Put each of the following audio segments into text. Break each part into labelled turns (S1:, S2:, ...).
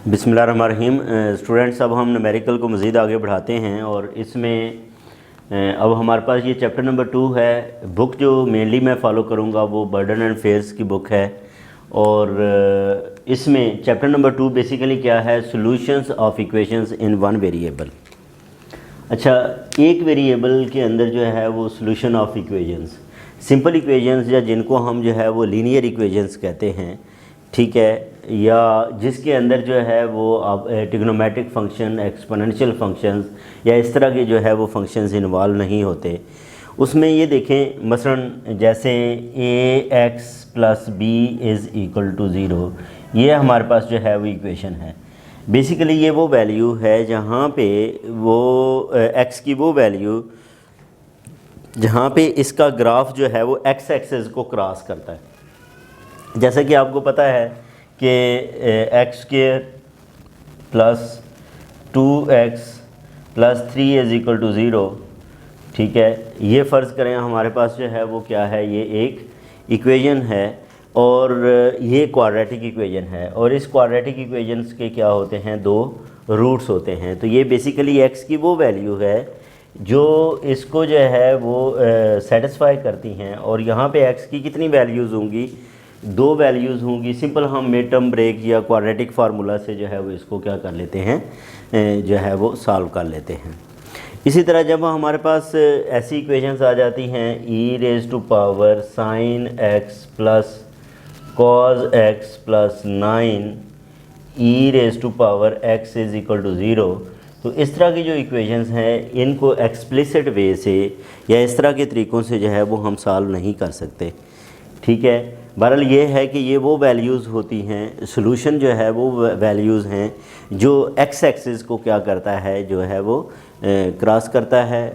S1: बिस्मिल्लाहिर्रहमानिर्रहीम। स्टूडेंट्स, अब हम न्यूमेरिकल को मज़ीद आगे बढ़ाते हैं और इसमें अब हमारे पास ये चैप्टर नंबर 2 है। बुक जो मेनली मैं फ़ॉलो करूँगा वो बर्डन एंड फेयर्स की बुक है और इसमें चैप्टर नंबर 2 बेसिकली क्या है, solutions of equations in one variable. अच्छा, एक वेरिएबल के अंदर जो है वो solution of equations, simple equations या जिनको हम जो है वो लीनियर इक्वेशंस कहते हैं, ठीक है, या जिसके अंदर जो है वो आप ट्रिग्नोमेट्रिक फंक्शन, एक्सपोनेंशियल फंक्शंस या इस तरह के जो है वो फंक्शंस इन्वॉल्व नहीं होते। उसमें ये देखें, मसलन जैसे ax plus B is equal to 0, ये हमारे पास जो है वो इक्वेशन है। बेसिकली ये वो वैल्यू है जहाँ पे वो x की वो वैल्यू जहाँ पे इसका ग्राफ जो है वो x एक्सिस को क्रॉस करता है। जैसा कि आपको पता है कि x square plus 2x plus 3 is equal to 0, ठीक है। ये फ़र्ज़ करें हमारे पास जो है वो क्या है, ये एक इक्वेशन है और ये क्वाड्रेटिक इक्वेशन है और इस क्वाड्रेटिक इक्वेशंस के क्या होते हैं, दो रूट्स होते हैं। तो ये बेसिकली x की वो वैल्यू है जो इसको जो है वो सेटिस्फाई करती हैं और यहाँ पे x की कितनी वैल्यूज़ होंगी, दो वैल्यूज़ होंगी। सिंपल हम मिड टर्म ब्रेक या क्वाड्रेटिक फार्मूला से जो है वो इसको क्या कर लेते हैं, जो है वो सॉल्व कर लेते हैं। इसी तरह जब हमारे पास ऐसी इक्वेशंस आ जाती हैं, e raise to power sin x plus cos x plus 9 e raise to power x is equal to 0, तो इस तरह की जो इक्वेशंस हैं इनको एक्सप्लिसिट वे से या इस तरह के तरीक़ों से जो है वो हम सॉल्व नहीं कर सकते, ठीक है। बहरहाल ये है कि ये वो वैल्यूज़ होती हैं, सॉल्यूशन जो है वो वैल्यूज़ हैं जो एक्स एक्सिस को क्या करता है, जो है वो क्रॉस करता है,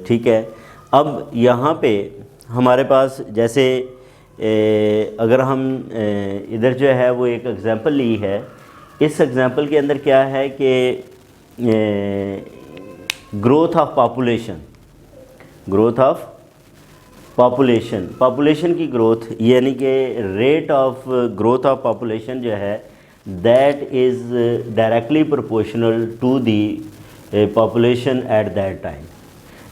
S1: ठीक है। अब यहाँ पे हमारे पास जैसे अगर हम इधर जो है वो एक एग्ज़ाम्पल ली है, इस एग्ज़ाम्पल के अंदर क्या है कि growth of population, growth of population की ग्रोथ, यानी कि rate of growth of population जो है that is directly proportional to the population at that time.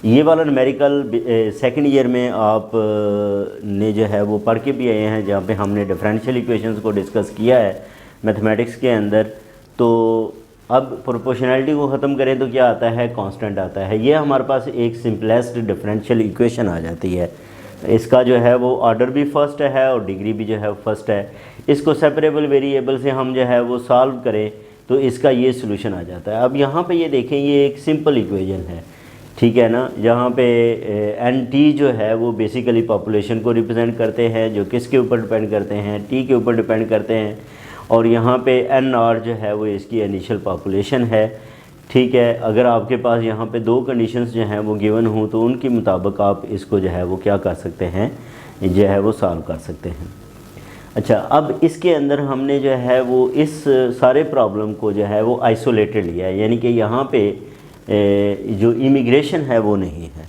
S1: ये वाला न्यूमेरिकल सेकंड ईयर में आप ने जो है वो पढ़ के भी आए हैं, जहाँ पे हमने डिफरेंशियल इक्वेशंस को डिस्कस किया है मैथमेटिक्स के अंदर। तो अब प्रोपोर्शनैलिटी को ख़त्म करें तो क्या आता है, कांस्टेंट आता है। ये हमारे पास एक सिंपलेस्ट डिफरेंशियल इक्वेशन आ जाती है। इसका जो है वो ऑर्डर भी फर्स्ट है और डिग्री भी जो है फर्स्ट है। इसको सेपरेबल वेरिएबल से हम जो है वो सॉल्व करें तो इसका ये सॉल्यूशन आ जाता है। अब यहाँ पे ये देखें, ये एक सिंपल इक्वेशन है, ठीक है ना। यहाँ पे एन टी जो है वो बेसिकली पॉपुलेशन को रिप्रेजेंट करते हैं, जो किसके ऊपर डिपेंड करते हैं, टी के ऊपर डिपेंड करते हैं। और यहाँ पे एन आर जो है वो इसकी इनिशियल पॉपुलेशन है, ठीक है। अगर आपके पास यहाँ पे दो कंडीशंस जो हैं वो गिवन हों तो उनके मुताबिक आप इसको जो है वो क्या कर सकते हैं, जो है वो सॉल्व कर सकते हैं। अच्छा, अब इसके अंदर हमने जो है वो इस सारे प्रॉब्लम को जो है वो आइसोलेटेड लिया है, यानी कि यहाँ पे जो इमिग्रेशन है वो नहीं है।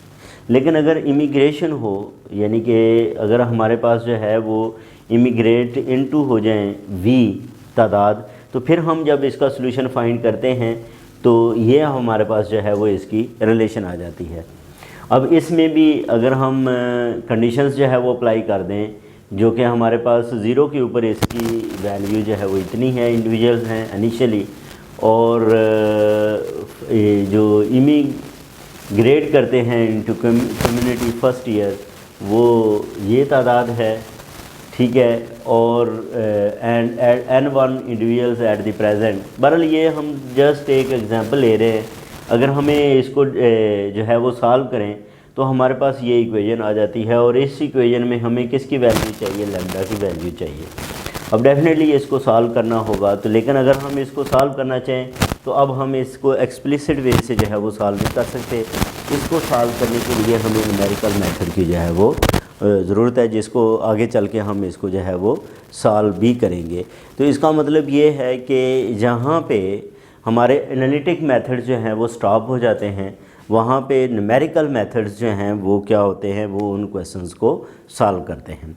S1: लेकिन अगर इमिग्रेशन हो, यानी कि अगर हमारे पास जो है वो इमिग्रेट इनटू हो जाएं v तादाद, तो फिर हम जब इसका सॉल्यूशन फाइंड करते हैं तो ये हमारे पास जो है वो इसकी रिलेशन आ जाती है। अब इसमें भी अगर हम कंडीशंस जो है वो अप्लाई कर दें, जो कि हमारे पास 0 के ऊपर इसकी वैल्यू जो है वो इतनी है, इंडिविजुअल्स हैं इनिशियली, और जो इमिग्रेट करते हैं इनटू कम्युनिटी फर्स्ट ईयर वो ये तादाद है, ठीक है। और N1 individuals at the present. बहरहाल ये हम जस्ट एक एग्जांपल ले रहे हैं। अगर हमें इसको जो है वो सॉल्व करें तो हमारे पास ये इक्वेशन आ जाती है और इस इक्वेशन में हमें किसकी वैल्यू चाहिए, लैम्डा की वैल्यू चाहिए। अब डेफिनेटली इसको सॉल्व करना होगा, तो लेकिन अगर हम इसको सॉल्व करना चाहें तो अब हम इसको एक्सप्लिसिट वे से जो है वो सॉल्व नहीं कर सकते। इसको सॉल्व करने के लिए हमें न्यूमेरिकल मेथड की जो है वो ज़रूरत है, जिसको आगे चल के हम इसको जो है वो सॉल्व भी करेंगे। तो इसका मतलब ये है कि जहाँ पे हमारे एनालिटिक मेथड जो हैं वो स्टॉप हो जाते हैं, वहाँ पे न्यूमेरिकल मेथड्स जो हैं वो क्या होते हैं, वो उन क्वेश्चंस को सॉल्व करते हैं।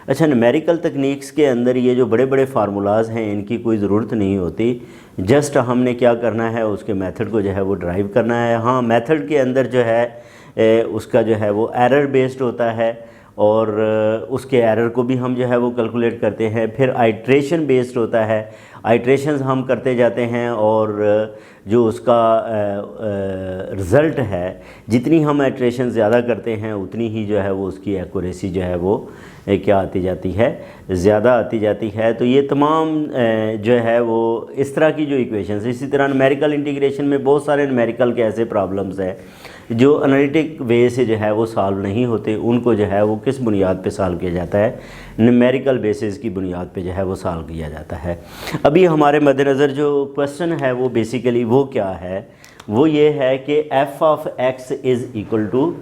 S1: अच्छा, न्यूमेरिकल तकनीक्स के अंदर ये जो बड़े बड़े फार्मूलाज हैं इनकी कोई ज़रूरत नहीं होती, जस्ट हमने क्या करना है उसके मेथड को जो है वो ड्राइव करना है। हाँ, मेथड के अंदर जो है उसका जो है वो एरर बेस्ड होता है और उसके एरर को भी हम जो है वो कैलकुलेट करते हैं। फिर आइट्रेशन बेस्ड होता है, आइट्रेशंस हम करते जाते हैं और जो उसका रिज़ल्ट है, जितनी हम आइट्रेशन ज़्यादा करते हैं उतनी ही जो है वो उसकी एक्यूरेसी जो है वो क्या आती जाती है, ज़्यादा आती जाती है। तो ये तमाम जो है वो इस तरह की जो इक्वेशंस, इसी तरह न्यूमेरिकल इंटीग्रेशन में बहुत सारे न्यूमेरिकल के ऐसे प्रॉब्लम्स हैं जो एनालिटिक वे से जो है वो सॉल्व नहीं होते, उनको जो है वो किस बुनियाद पे सॉल्व किया जाता है, न्यूमेरिकल बेसिस की बुनियाद पे जो है वो सॉल्व किया जाता है। अभी हमारे मद्देनज़र जो क्वेश्चन है वो बेसिकली वो क्या है, वो ये है कि f of x is equal to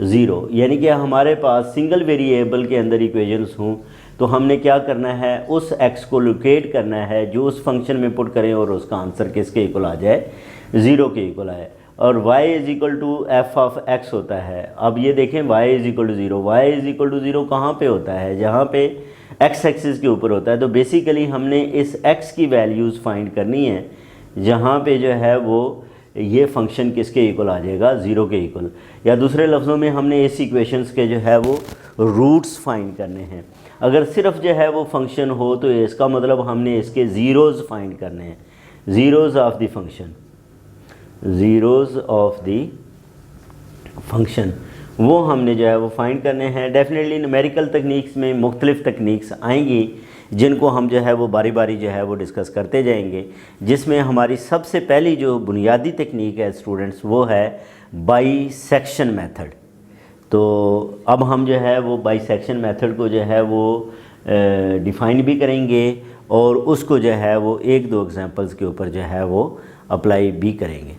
S1: 0, यानी कि हमारे पास सिंगल वेरिएबल के अंदर इक्वेशंस हों तो हमने क्या करना है, उस x को लोकेट करना है जो उस फंक्शन में पुट करें और उसका आंसर किसके इक्वल आ जाए, 0 के इक्वल आए। और y is equal to F of x होता है। अब ये देखें y is equal to 0, y is equal to 0 कहाँ पे होता है, जहाँ पे x एक्सिस के ऊपर होता है। तो बेसिकली हमने इस x की वैल्यूज़ फाइंड करनी है जहाँ पे जो है वो ये फंक्शन किसके इक्वल आ जाएगा, 0 के इक्वल, या दूसरे लफ्ज़ों में हमने इस इक्वेशंस के जो है वो रूट्स फाइंड करने हैं। अगर सिर्फ जो है वो फंक्शन हो तो इसका मतलब हमने इसके ज़ीरोज़ फाइंड करने हैं, zeros of the function, zeros of the function वो हमने जो है वो फाइंड करने हैं। डेफिनेटली न्यूमेरिकल तकनीक्स में मुख्तलिफ़ तकनीक्स आएंगी जिनको हम जो है वो बारी बारी जो है वो डिस्कस करते जाएंगे, जिसमें हमारी सबसे पहली जो बुनियादी तकनीक है स्टूडेंट्स वो है बाइसेक्शन मेथड। तो अब हम जो है वो बाइसेक्शन मेथड को जो है वो डिफ़ाइन भी करेंगे और उसको जो है वो एक दो एग्जांपल्स के ऊपर जो है वो अप्लाई भी करेंगे।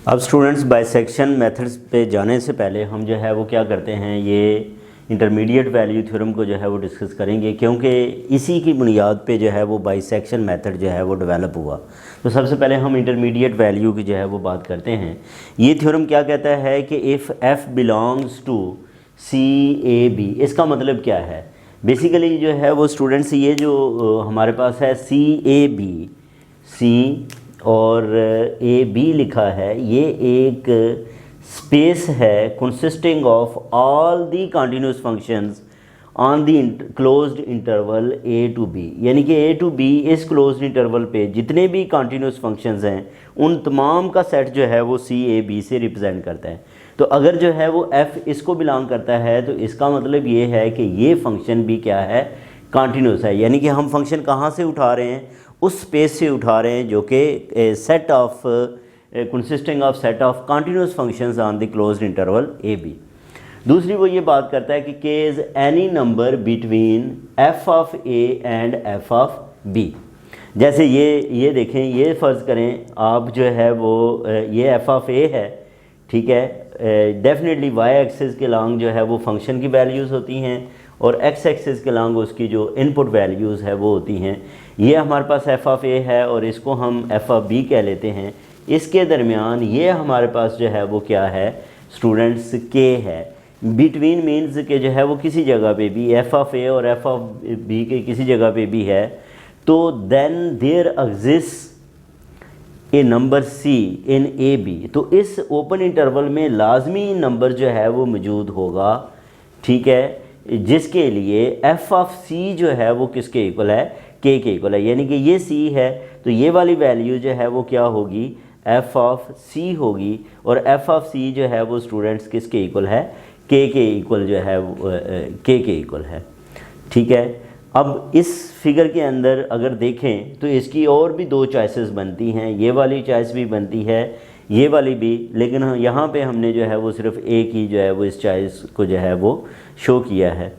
S1: अब स्टूडेंट्स बाइसेक्शन मेथड्स पे जाने से पहले हम जो है वो क्या करते हैं, ये इंटरमीडिएट वैल्यू थ्योरम को जो है वो डिस्कस करेंगे, क्योंकि इसी की बुनियाद पे जो है वो बाइसेक्शन मेथड जो है वो डेवलप हुआ। तो सबसे पहले हम इंटरमीडिएट वैल्यू की जो है वो बात करते हैं। ये थ्योरम क्या कहता है कि if f belongs to CAB, इसका मतलब क्या है, बेसिकली जो है वो स्टूडेंट्स ये जो हमारे पास है CAB, C और AB लिखा है, ये एक स्पेस है consisting of all the continuous functions on the closed interval A to B, यानी कि A to B इस क्लोज्ड इंटरवल पे जितने भी कंटिन्यूस फंक्शंस हैं उन तमाम का सेट जो है वो CAB से रिप्रेजेंट करता है। तो अगर जो है वो f इसको बिलोंग करता है तो इसका मतलब ये है कि ये फंक्शन भी क्या है, कंटिन्यूस है, यानी कि हम फंक्शन कहाँ से उठा रहे हैं, उस स्पेस से उठा रहे हैं जो कि set of consisting of set of continuous functions on the closed interval AB। दूसरी वो ये बात करता है कि k is any number between f of a and f of b। जैसे ये देखें, ये फ़र्ज़ करें आप जो है वो ये f ऑफ a है, ठीक है, डेफिनेटली y एक्सिस के लॉन्ग जो है वो फंक्शन की वैल्यूज़ होती हैं और x एक्सिस के लॉन्ग उसकी जो इनपुट वैल्यूज़ है वो होती हैं। ये हमारे पास f ऑफ a है और इसको हम f ऑफ b कह लेते हैं। इसके दरमियान ये हमारे पास जो है वो क्या है स्टूडेंट्स, k है। बिटवीन मीन्स के जो है वो किसी जगह पे भी f ऑफ a और f ऑफ b के किसी जगह पे भी है, तो then there exist a number c in AB। तो इस ओपन इंटरवल में लाजमी नंबर जो है वो मौजूद होगा, ठीक है, जिसके लिए f ऑफ c जो है वो किसके इक्वल है, k के इक्वल है। यानी कि ये c है तो ये वाली वैल्यू जो है वो क्या होगी, f ऑफ c होगी, और f ऑफ c जो है वो स्टूडेंट्स किसके इक्वल है, k के इक्वल जो है k के इक्वल है, ठीक है। अब इस फिगर के अंदर अगर देखें तो इसकी और भी दो चॉइसेस बनती हैं, ये वाली चॉइस भी बनती है, ये वाली भी, लेकिन यहाँ पे हमने जो है वो सिर्फ एक ही जो है वो इस चॉइस को जो है वो शो किया है।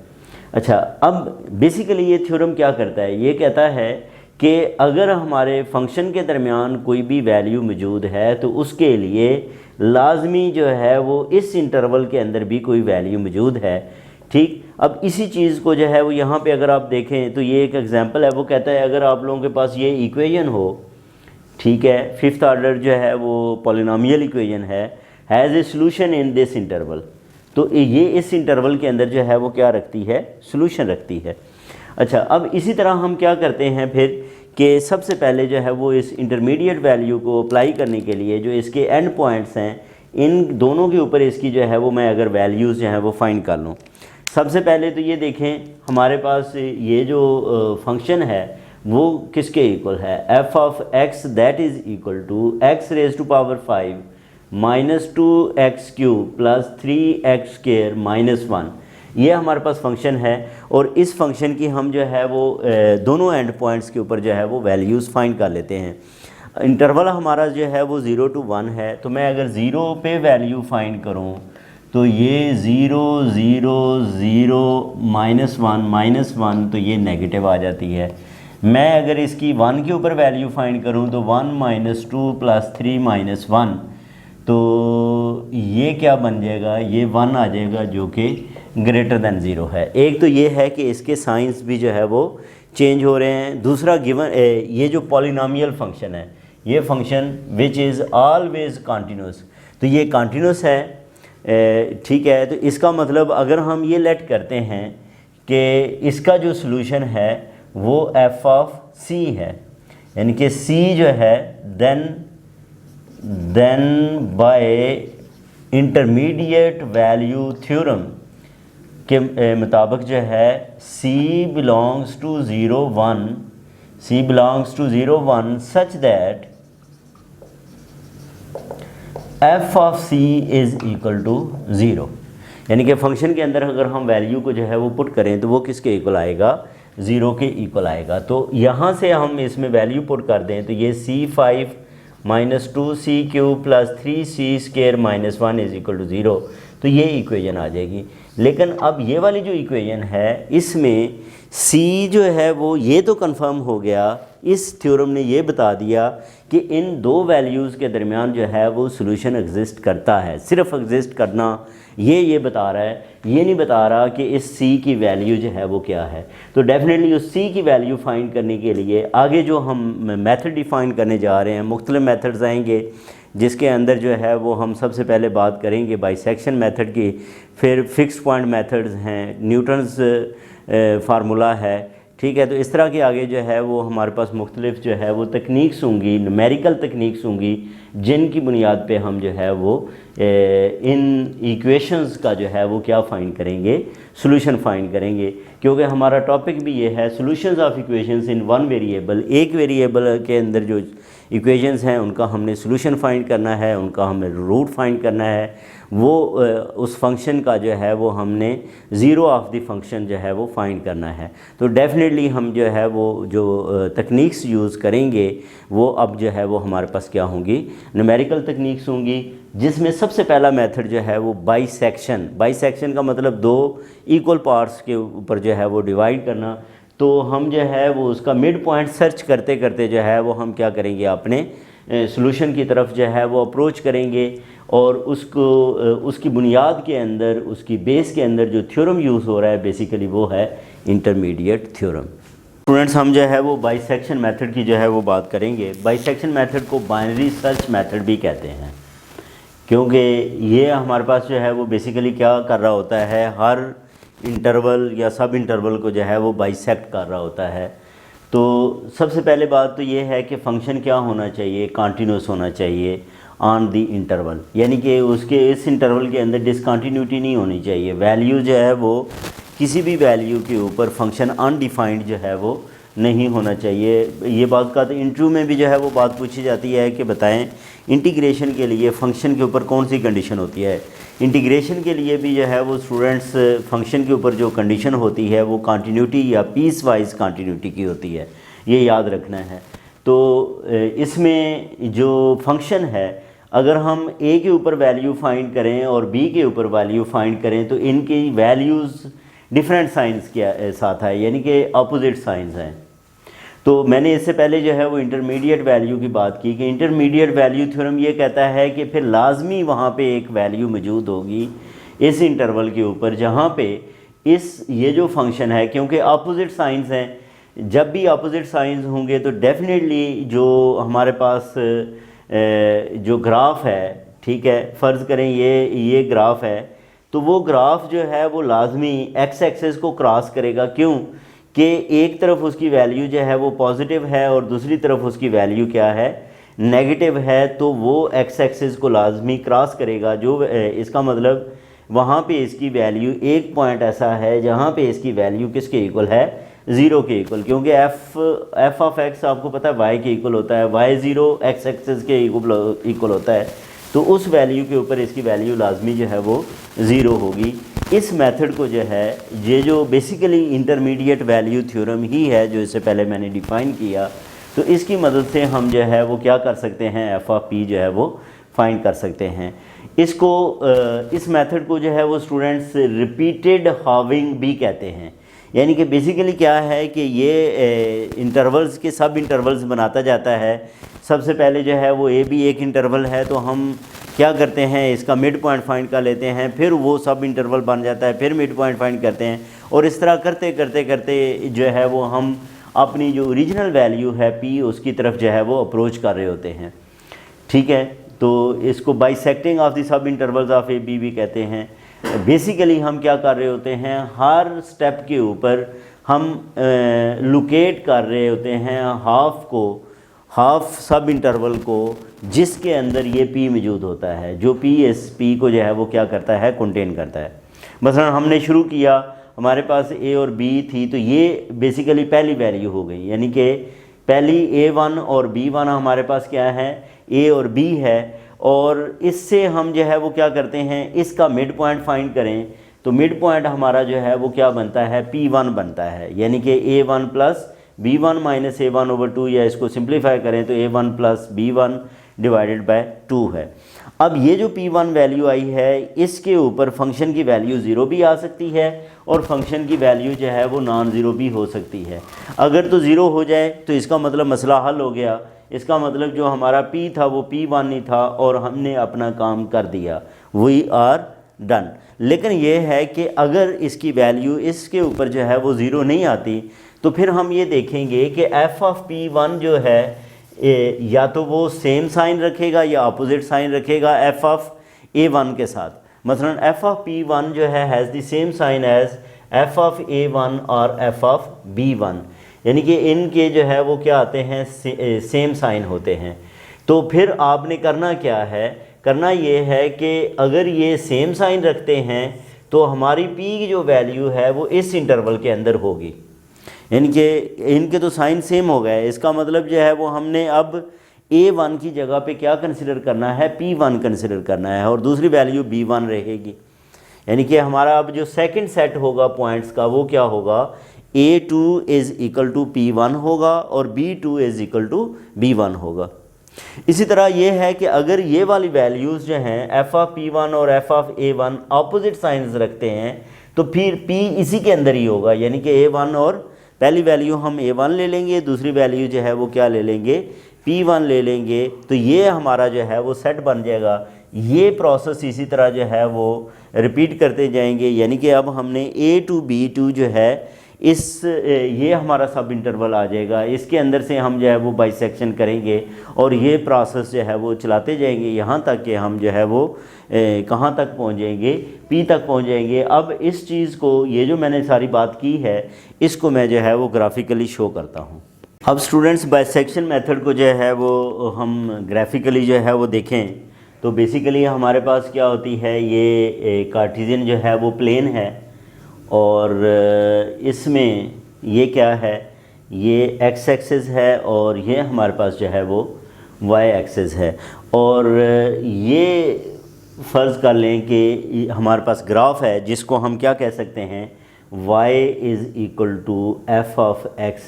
S1: अच्छा, अब बेसिकली ये थ्योरम क्या करता है, ये कहता है कि अगर हमारे फंक्शन के दरमियान कोई भी वैल्यू मौजूद है तो उसके लिए लाजमी जो है वो इस इंटरवल के अंदर भी कोई वैल्यू मौजूद है, ठीक। अब इसी चीज़ को जो है वो यहाँ पे अगर आप देखें तो ये एक एग्जांपल है, वो कहता है अगर आप लोगों के पास ये इक्वेशन हो, ठीक है, फिफ्थ ऑर्डर जो है वो polynomial equation has a solution in this interval, तो ये इस इंटरवल के अंदर जो है वो क्या रखती है, सॉल्यूशन रखती है। अच्छा, अब इसी तरह हम क्या करते हैं फिर कि सबसे पहले जो है वो इस इंटरमीडिएट वैल्यू को अप्लाई करने के लिए जो इसके एंड पॉइंट्स हैं इन दोनों के ऊपर इसकी जो है वो मैं अगर वैल्यूज़ जो है वो फाइंड कर लूँ। सबसे पहले तो ये देखें हमारे पास ये जो फंक्शन है वो किसके इक्वल है, F of X that is equal to X raise to power 5 minus 2x³ plus 3x² minus 1। ये हमारे पास फंक्शन है और इस फंक्शन की हम जो है वो दोनों एंड पॉइंट्स के ऊपर जो है वो वैल्यूज़ फाइंड कर लेते हैं। इंटरवल हमारा जो है वो 0 to 1 है, तो मैं अगर 0 पे वैल्यू फाइंड करूं तो ये 0 0 0 -1 तो ये नेगेटिव आ जाती है। मैं अगर इसकी 1 के ऊपर वैल्यू फाइंड करूं तो 1 - 2 + 3 - 1, तो ये क्या बन जाएगा, ये 1 आ जाएगा जो कि ग्रेटर दैन 0 है। एक तो ये है कि इसके साइंस भी जो है वो चेंज हो रहे हैं। दूसरा गिवन ये जो पॉलिनोमियल फंक्शन है, ये function which is always continuous, तो ये कॉन्टीन्यूस है, ठीक है। तो इसका मतलब अगर हम ये लेट करते हैं कि इसका जो सॉल्यूशन है वो एफ ऑफ सी है, यानी कि सी जो है then by intermediate value theorem के मुताबिक जो है C belongs to 0 1 such that f of c is equal to 0, यानी कि फंक्शन के अंदर अगर हम वैल्यू को जो है वो पुट करें तो वो किसके इक्वल आएगा, 0 के इक्वल आएगा। तो यहाँ से हम इसमें वैल्यू पुट कर दें तो ये C5 - 2c³ plus 3c² - 1 is equal to 0, तो ये इक्वेशन आ जाएगी। लेकिन अब ये वाली जो इक्वेशन है इसमें c जो है वो ये तो कंफर्म हो गया, इस थ्योरम ने ये बता दिया कि इन दो वैल्यूज़ के दरमियान जो है वो सॉल्यूशन एग्जिस्ट करता है। सिर्फ एग्जिस्ट करना ये बता रहा है, ये नहीं बता रहा कि इस c की वैल्यू जो है वो क्या है। तो डेफिनेटली उस c की वैल्यू फाइंड करने के लिए आगे जो हम मेथड डिफाइन करने जा रहे हैं, मुख्तलिफ मेथड्स आएंगे जिसके अंदर जो है वो हम सबसे पहले बात करेंगे बाइसेक्शन मेथड की, फिर फिक्स पॉइंट मेथड्स हैं, न्यूटन्स फार्मूला है, ठीक है। तो इस तरह के आगे जो है वो हमारे पास मुख्तलिफ जो है वो तकनीक्स होंगी, न्यूमेरिकल तकनीक्स होंगी, जिनकी बुनियाद पे हम जो है वो इन इक्वेशंस का जो है वो क्या फ़ाइंड करेंगे, सॉल्यूशन फाइंड करेंगे। क्योंकि हमारा टॉपिक भी ये है solutions of equations in one variable, एक वेरिएबल के अंदर जो इक्वेशंस हैं उनका हमने सॉल्यूशन फाइंड करना है, उनका हमें रूट फाइंड करना है, वो उस फंक्शन का जो है वो हमने ज़ीरो ऑफ द फंक्शन जो है वो फाइंड करना है। तो डेफिनेटली हम जो है वो जो तकनीक्स यूज़ करेंगे वो अब जो है वो हमारे पास क्या होंगी, न्यूमेरिकल तकनीक्स होंगी, जिसमें सबसे पहला मेथड जो है वो बाइसेक्शन। बाइसेक्शन का मतलब दो इक्वल पार्ट्स के ऊपर जो है वो डिवाइड करना। तो हम जो है वो उसका मिड पॉइंट सर्च करते करते जो है वो हम क्या करेंगे, अपने सॉल्यूशन की तरफ जो है वो अप्रोच करेंगे और उसको उसकी बुनियाद के अंदर, उसकी बेस के अंदर जो थ्योरम यूज़ हो रहा है बेसिकली वो है इंटरमीडिएट थ्योरम। स्टूडेंट्स, हम जो है वो बाइसेक्शन मेथड की जो है वो बात करेंगे। बाइसेक्शन मेथड को बाइनरी सर्च मेथड भी कहते हैं, क्योंकि ये हमारे पास जो है वो बेसिकली क्या कर रहा होता है, हर इंटरवल या सब इंटरवल को जो है वो बाइसेक्ट कर रहा होता है। तो सबसे पहले बात तो ये है कि फ़ंक्शन क्या होना चाहिए, कॉन्टीन्यूस होना चाहिए ऑन दी इंटरवल, यानी कि उसके इस इंटरवल के अंदर डिसकंटिन्यूटी नहीं होनी चाहिए। वैल्यू जो है वो किसी भी वैल्यू के ऊपर फंक्शन अनडिफाइंड जो है वो नहीं होना चाहिए। ये बात का तो इंटरव्यू में भी जो है वो बात पूछी जाती है कि बताएं इंटीग्रेशन के लिए फ़ंक्शन के ऊपर कौन सी कंडीशन होती है। इंटीग्रेशन के लिए भी जो है वो स्टूडेंट्स फंक्शन के ऊपर जो कंडीशन होती है वो कंटिन्यूटी या पीस वाइज कंटिन्यूटी की होती है, ये याद रखना है। तो इसमें जो फंक्शन है, अगर हम ए के ऊपर वैल्यू फाइंड करें और बी के ऊपर वैल्यू फाइंड करें तो इनकी वैल्यूज़ डिफरेंट साइंस के साथ है, यानी कि अपोजिट साइंस हैं। तो मैंने इससे पहले जो है वो इंटरमीडिएट वैल्यू की बात की कि इंटरमीडिएट वैल्यू थ्योरम ये कहता है कि फिर लाजमी वहाँ पे एक वैल्यू मौजूद होगी इस इंटरवल के ऊपर जहाँ पे ये जो फंक्शन है, क्योंकि अपोजिट साइंस हैं, जब भी अपोजिट साइंस होंगे तो डेफिनेटली जो हमारे पास जो ग्राफ है, ठीक है, फ़र्ज़ करें ये ग्राफ है, तो वो ग्राफ जो है वो लाजमी एक्स एक्सेस को क्रॉस करेगा। क्यों कि एक तरफ उसकी वैल्यू जो है वो पॉजिटिव है और दूसरी तरफ उसकी वैल्यू क्या है, नेगेटिव है, तो वो एक्स एक्सिस को लाजमी क्रॉस करेगा। जो इसका मतलब वहाँ पे इसकी वैल्यू एक पॉइंट ऐसा है जहाँ पे इसकी वैल्यू किसके इक्वल है, ज़ीरो के इक्वल, क्योंकि एफ ऑफ एक्स आपको पता है वाई के इक्वल होता है, वाई ज़ीरो एक्स एक्सिस के इक्वल होता है, तो उस वैल्यू के ऊपर इसकी वैल्यू लाजमी जो है वो ज़ीरो होगी। इस मेथड को जो है, ये जो बेसिकली इंटरमीडिएट वैल्यू थ्योरम ही है जो इससे पहले मैंने डिफ़ाइन किया, तो इसकी मदद से हम जो है वो क्या कर सकते हैं, एफ ऑफ पी जो है वो फाइंड कर सकते हैं। इसको इस मेथड को जो है वो स्टूडेंट्स रिपीटेड हाविंग भी कहते हैं। यानी कि बेसिकली क्या है कि ये इंटरवल्स के सब इंटरवल्स बनाता जाता है। सबसे पहले जो है वो ए भी एक इंटरवल है, तो हम क्या करते हैं, इसका मिड पॉइंट फाइंड कर लेते हैं, फिर वो सब इंटरवल बन जाता है, फिर मिड पॉइंट फाइंड करते हैं, और इस तरह करते करते करते जो है वो हम अपनी जो ओरिजिनल वैल्यू है पी, उसकी तरफ जो है वो अप्रोच कर रहे होते हैं। ठीक है, तो इसको bisecting of the sub intervals of A B भी कहते हैं। बेसिकली हम क्या कर रहे होते हैं, हर स्टेप के ऊपर हम लोकेट कर रहे होते हैं हाफ सब इंटरवल को, जिसके अंदर ये पी मौजूद होता है, जो पी इस पी को जो है वो क्या करता है, कंटेन करता है। मसलन हमने शुरू किया, हमारे पास ए और बी थी, तो ये बेसिकली पहली वैल्यू हो गई, यानी कि पहली A1 और B1 हमारे पास क्या है, ए और बी है, और इससे हम जो है वो क्या करते हैं, इसका मिड पॉइंट फाइंड करें, तो मिड पॉइंट हमारा जो है वो क्या बनता है, P1 बनता है, यानी कि A1 plus B1 minus A1/2, या इसको सिंप्लीफाई करें तो A1 plus B1 divided by 2 है। अब ये जो P1 वैल्यू आई है, इसके ऊपर फंक्शन की वैल्यू ज़ीरो भी आ सकती है और फंक्शन की वैल्यू जो है वो नॉन ज़ीरो भी हो सकती है। अगर तो ज़ीरो हो जाए तो इसका मतलब मसला हल हो गया, इसका मतलब जो हमारा P था वो P1 नहीं था और हमने अपना काम कर दिया, वी आर डन। लेकिन ये है कि अगर इसकी वैल्यू इसके ऊपर जो है वो ज़ीरो नहीं आती, तो फिर हम ये देखेंगे कि एफ ऑफ P1 जो है या तो वो सेम साइन रखेगा या अपोजिट साइन रखेगा एफ ऑफ A1 के साथ। मसलन एफ ऑफ P1 जो है has the same sign as F of A1 और एफ ऑफ B1, यानी कि इनके जो है वो क्या आते हैं, सेम साइन होते हैं। तो फिर आपने करना क्या है, करना ये है कि अगर ये सेम साइन रखते हैं तो हमारी P की जो वैल्यू है वो इस इंटरवल के अंदर होगी, यानी कि इनके तो साइन सेम हो गए। इसका मतलब जो है वो हमने अब A1 की जगह पे क्या कंसिडर करना है, P1 कंसिडर करना है, और दूसरी वैल्यू B1 रहेगी। यानी कि हमारा अब जो सेकंड सेट होगा पॉइंट्स का वो क्या होगा, A2 is equal to P1 होगा और B2 is equal to B1 होगा। इसी तरह ये है कि अगर ये वाली वैल्यूज़ जो हैं एफ ऑफ P1 और F of A1 opposite signs रखते हैं, तो फिर P इसी के अंदर ही होगा, यानी कि A1 और पहली वैल्यू हम A1 ले लेंगे, दूसरी वैल्यू जो है वो क्या ले लेंगे, P1 ले लेंगे, तो ये हमारा जो है वो सेट बन जाएगा। ये प्रोसेस इसी तरह जो है वो रिपीट करते जाएंगे, यानी कि अब हमने A to B2 जो है ये हमारा सब इंटरवल आ जाएगा, इसके अंदर से हम जो है वो बाइसेक्शन करेंगे और ये प्रोसेस जो है वो चलाते जाएंगे यहाँ तक कि हम जो है वो कहाँ तक पहुँचेंगे, P तक पहुँच जाएंगे। अब इस चीज़ को, ये जो मैंने सारी बात की है, इसको मैं जो है वो ग्राफिकली शो करता हूँ। अब स्टूडेंट्स बाइसेक्शन मेथड को जो है वो हम ग्राफिकली जो है वो देखें तो बेसिकली हमारे पास क्या होती है, ये कार्टेशियन जो है वो प्लेन है और इसमें ये क्या है, ये एक्स एक्सिस है और ये हमारे पास जो है वो वाई एक्सिस है। और ये फ़र्ज़ कर लें कि हमारे पास ग्राफ है जिसको हम क्या कह सकते हैं, y is equal to F of X,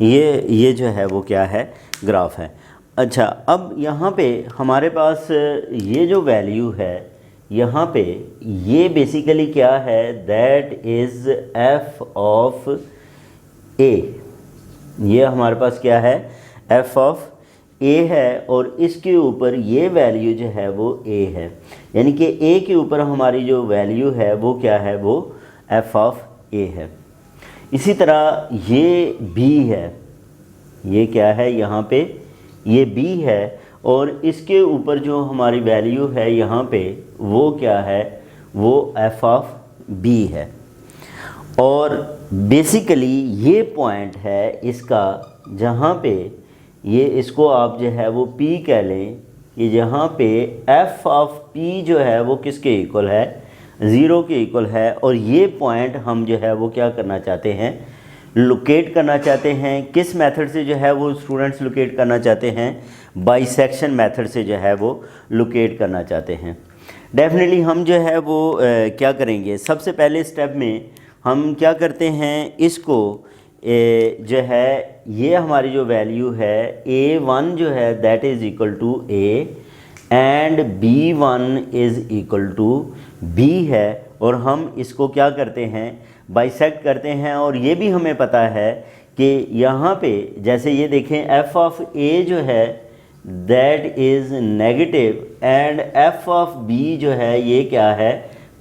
S1: ये जो है वो क्या है, ग्राफ है। अच्छा, अब यहाँ पे हमारे पास ये जो वैल्यू है यहाँ पे, ये बेसिकली क्या है, दैट इज़ एफ ऑफ ए, ये हमारे पास क्या है, एफ ऑफ ए है और इसके ऊपर ये वैल्यू जो है वो ए है, यानी कि ए के ऊपर हमारी जो वैल्यू है वो क्या है, वो एफ ऑफ ए है। इसी तरह ये बी है, ये क्या है, यहाँ पे ये बी है और इसके ऊपर जो हमारी वैल्यू है यहाँ पे वो क्या है, वो एफ ऑफ बी है। और बेसिकली ये पॉइंट है इसका, जहाँ पे ये इसको आप जो है वो P कह लें कि जहाँ पे f ऑफ P जो है वो किसके इक्वल है, 0 के इक्वल है। और ये पॉइंट हम जो है वो क्या करना चाहते हैं, लोकेट करना चाहते हैं। किस मेथड से जो है वो स्टूडेंट्स लोकेट करना चाहते हैं, बाइसेक्शन मेथड से जो है वो लोकेट करना चाहते हैं। डेफिनेटली हम जो है वो क्या करेंगे, सबसे पहले स्टेप में हम क्या करते हैं, इसको जो है ये हमारी जो वैल्यू है A1 जो है that is equal to A and B1 is equal to B है। और हम इसको क्या करते हैं, बाइसेक्ट करते हैं। और ये भी हमें पता है कि यहाँ पे जैसे ये देखें f ऑफ A जो है that is negative and f of B जो है ये क्या है,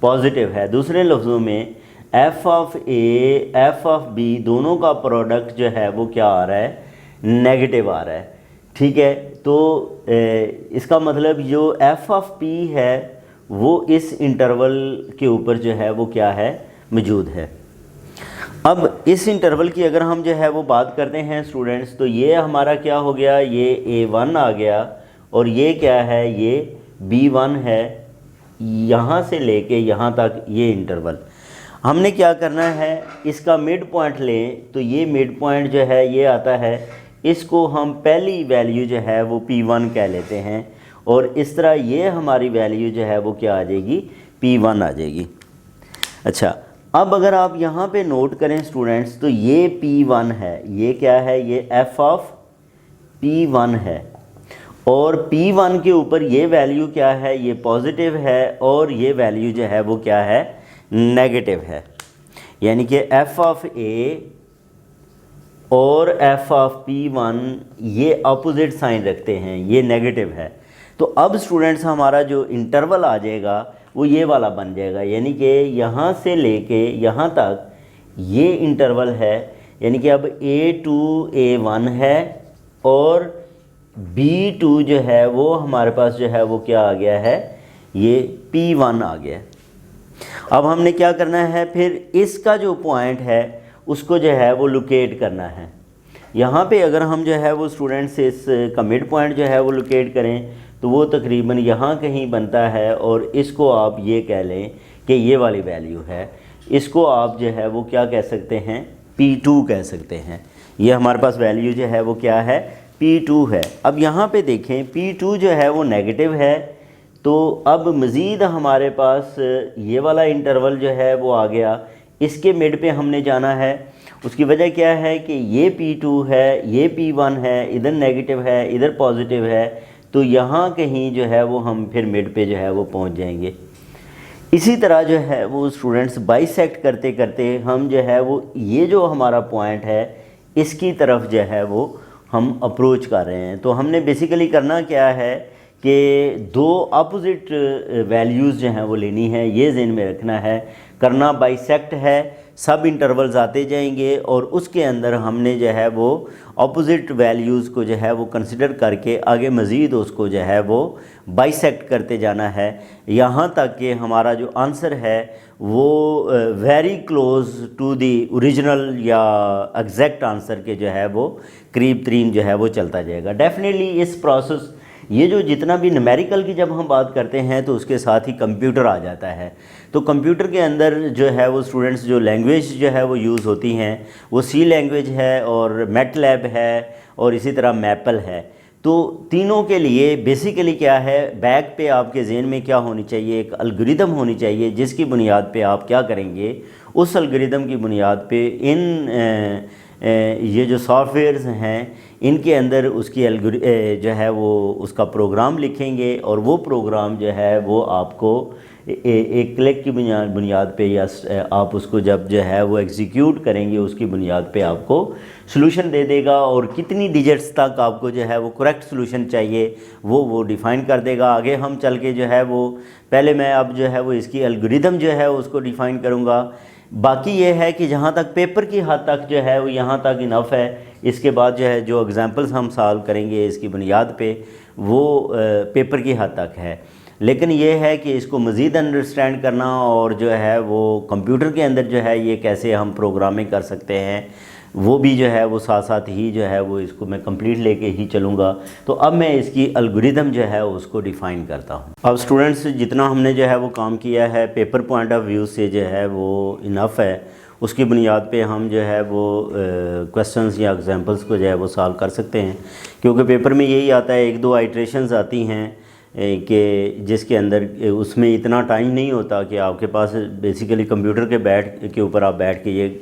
S1: पॉजिटिव है। दूसरे लफ्ज़ों में f of A f of B दोनों का प्रोडक्ट जो है वो क्या आ रहा है, नेगेटिव आ रहा है। ठीक है, तो इसका मतलब जो f ऑफ P है वो इस इंटरवल के ऊपर जो है वो क्या है, मौजूद है। अब इस इंटरवल की अगर हम जो है वो बात करते हैं स्टूडेंट्स, तो ये हमारा क्या हो गया, ये A1 आ गया और ये क्या है, ये B1 है। यहाँ से लेके यहाँ तक ये इंटरवल हमने क्या करना है, इसका मिड पॉइंट लें तो ये मिड पॉइंट जो है ये आता है, इसको हम पहली वैल्यू जो है वो P1 कह लेते हैं। और इस तरह ये हमारी वैल्यू जो है वो क्या आ जाएगी, P1 आ जाएगी। अच्छा, अब अगर आप यहाँ पे नोट करें स्टूडेंट्स, तो ये P1 है, ये क्या है, ये f ऑफ P1 है। और P1 के ऊपर ये वैल्यू क्या है, ये पॉजिटिव है और ये वैल्यू जो है वो क्या है, नेगेटिव है। यानी कि f ऑफ A और f ऑफ P1 ये अपोजिट साइन रखते हैं, ये नेगेटिव है। तो अब स्टूडेंट्स हमारा जो इंटरवल आ जाएगा वो ये वाला बन जाएगा, यानी कि यहाँ से लेके यहाँ तक ये इंटरवल है। यानी कि अब A2 A1 है और B2 जो है वो हमारे पास जो है वो क्या आ गया है, ये P1 आ गया। अब हमने क्या करना है, फिर इसका जो पॉइंट है उसको जो है वो लोकेट करना है। यहाँ पे अगर हम जो है वो स्टूडेंट्स इस का मिड पॉइंट जो है वो लोकेट करें तो वो तकरीबन यहाँ कहीं बनता है। और इसको आप ये कह लें कि ये वाली वैल्यू है, इसको आप जो है वो क्या कह सकते हैं, P2 कह सकते हैं। ये हमारे पास वैल्यू जो है वो क्या है, P2 है। अब यहाँ पे देखें P2 जो है वो नेगेटिव है, तो अब मज़ीद हमारे पास ये वाला इंटरवल जो है वो आ गया, इसके मिड पे हमने जाना है। उसकी वजह क्या है कि ये P2 है, ये P1 है, इधर नेगेटिव है, इधर पॉजिटिव है, तो यहाँ कहीं जो है वो हम फिर मिड पे जो है वो पहुँच जाएंगे। इसी तरह जो है वो स्टूडेंट्स बाइसेक्ट करते करते हम जो है वो ये जो हमारा पॉइंट है इसकी तरफ जो है वो हम अप्रोच कर रहे हैं। तो हमने बेसिकली करना क्या है कि दो अपोजिट वैल्यूज़ जो हैं वो लेनी है, ये ज़हन में रखना है। करना बाइसेक्ट है, सब इंटरवल्स आते जाएंगे और उसके अंदर हमने जो है वो अपोजिट वैल्यूज़ को जो है वो कंसिडर करके आगे मज़ीद उसको जो है वो बाइसेक्ट करते जाना है, यहाँ तक कि हमारा जो आंसर है वो very close to the original या एग्जैक्ट आंसर के जो है वो करीब तरीन जो है वो चलता जाएगा। डेफिनेटली इस प्रोसेस ये जो जितना भी न्यूमेरिकल की जब हम बात करते हैं तो उसके साथ ही कंप्यूटर आ जाता है। तो कंप्यूटर के अंदर जो है वो स्टूडेंट्स जो लैंग्वेज जो है वो यूज़ होती हैं वो सी लैंग्वेज है और मैटलैब है और इसी तरह मैपल है। तो तीनों के लिए बेसिकली क्या है, बैक पे आपके ज़हन में क्या होनी चाहिए, एक अलगोरिदम होनी चाहिए जिसकी बुनियाद पे आप क्या करेंगे, उस अलगोरिदम की बुनियाद पे इन ये जो सॉफ्टवेयर्स हैं इनके अंदर उसकी जो है वो उसका प्रोग्राम लिखेंगे और वो प्रोग्राम जो है वो आपको एक क्लिक की बुनियाद पे या आप उसको जब जो है वो एग्जीक्यूट करेंगे उसकी बुनियाद पे आपको सॉल्यूशन दे देगा। और कितनी डिजिट्स तक आपको जो है वो करेक्ट सॉल्यूशन चाहिए वो डिफ़ाइन कर देगा। आगे हम चल के जो है वो पहले मैं अब जो है वो इसकी एल्गोरिदम जो है उसको डिफ़ाइन करूँगा। बाकी ये है कि जहाँ तक पेपर की हद तक जो है वो यहाँ तक इनफ है। इसके बाद जो है जो एग्जांपल्स हम सॉल्व करेंगे इसकी बुनियाद पे वो पेपर की हद तक है। लेकिन ये है कि इसको मज़ीद अंडरस्टैंड करना और जो है वो कंप्यूटर के अंदर जो है ये कैसे हम प्रोग्रामिंग कर सकते हैं, वो भी जो है वो साथ साथ ही जो है वो इसको मैं कंप्लीट लेके ही चलूँगा। तो अब मैं इसकी एल्गोरिदम जो है उसको डिफ़ाइन करता हूँ। अब स्टूडेंट्स जितना हमने जो है वो काम किया है पेपर पॉइंट ऑफ व्यू से जो है वो इनफ है। उसकी बुनियाद पे हम जो है वो क्वेश्चंस या एग्जांपल्स को जो है वो सॉल्व कर सकते हैं, क्योंकि पेपर में यही आता है, एक दो आइट्रेशंस आती हैं कि जिसके अंदर उसमें इतना टाइम नहीं होता कि आपके पास बेसिकली कंप्यूटर के ऊपर आप बैठ के ये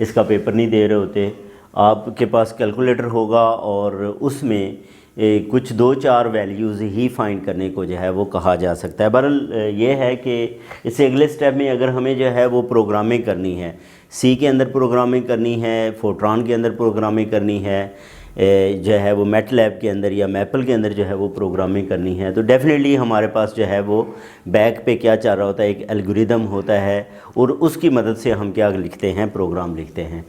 S1: इसका पेपर नहीं दे रहे होते। आपके पास कैलकुलेटर होगा और उसमें कुछ 2-4 वैल्यूज़ ही फाइंड करने को जो है वो कहा जा सकता है। बहरहाल ये है कि इससे अगले स्टेप में अगर हमें जो है वो प्रोग्रामिंग करनी है, सी के अंदर प्रोग्रामिंग करनी है, फोर्ट्रॉन के अंदर प्रोग्रामिंग करनी है, जो है वो मैटलैब के अंदर या मैपल के अंदर जो है वो प्रोग्रामिंग करनी है, तो डेफिनेटली हमारे पास जो है वो बैक पे क्या चल रहा होता है, एक एल्गोरिदम होता है और उसकी मदद से हम क्या लिखते हैं, प्रोग्राम लिखते हैं।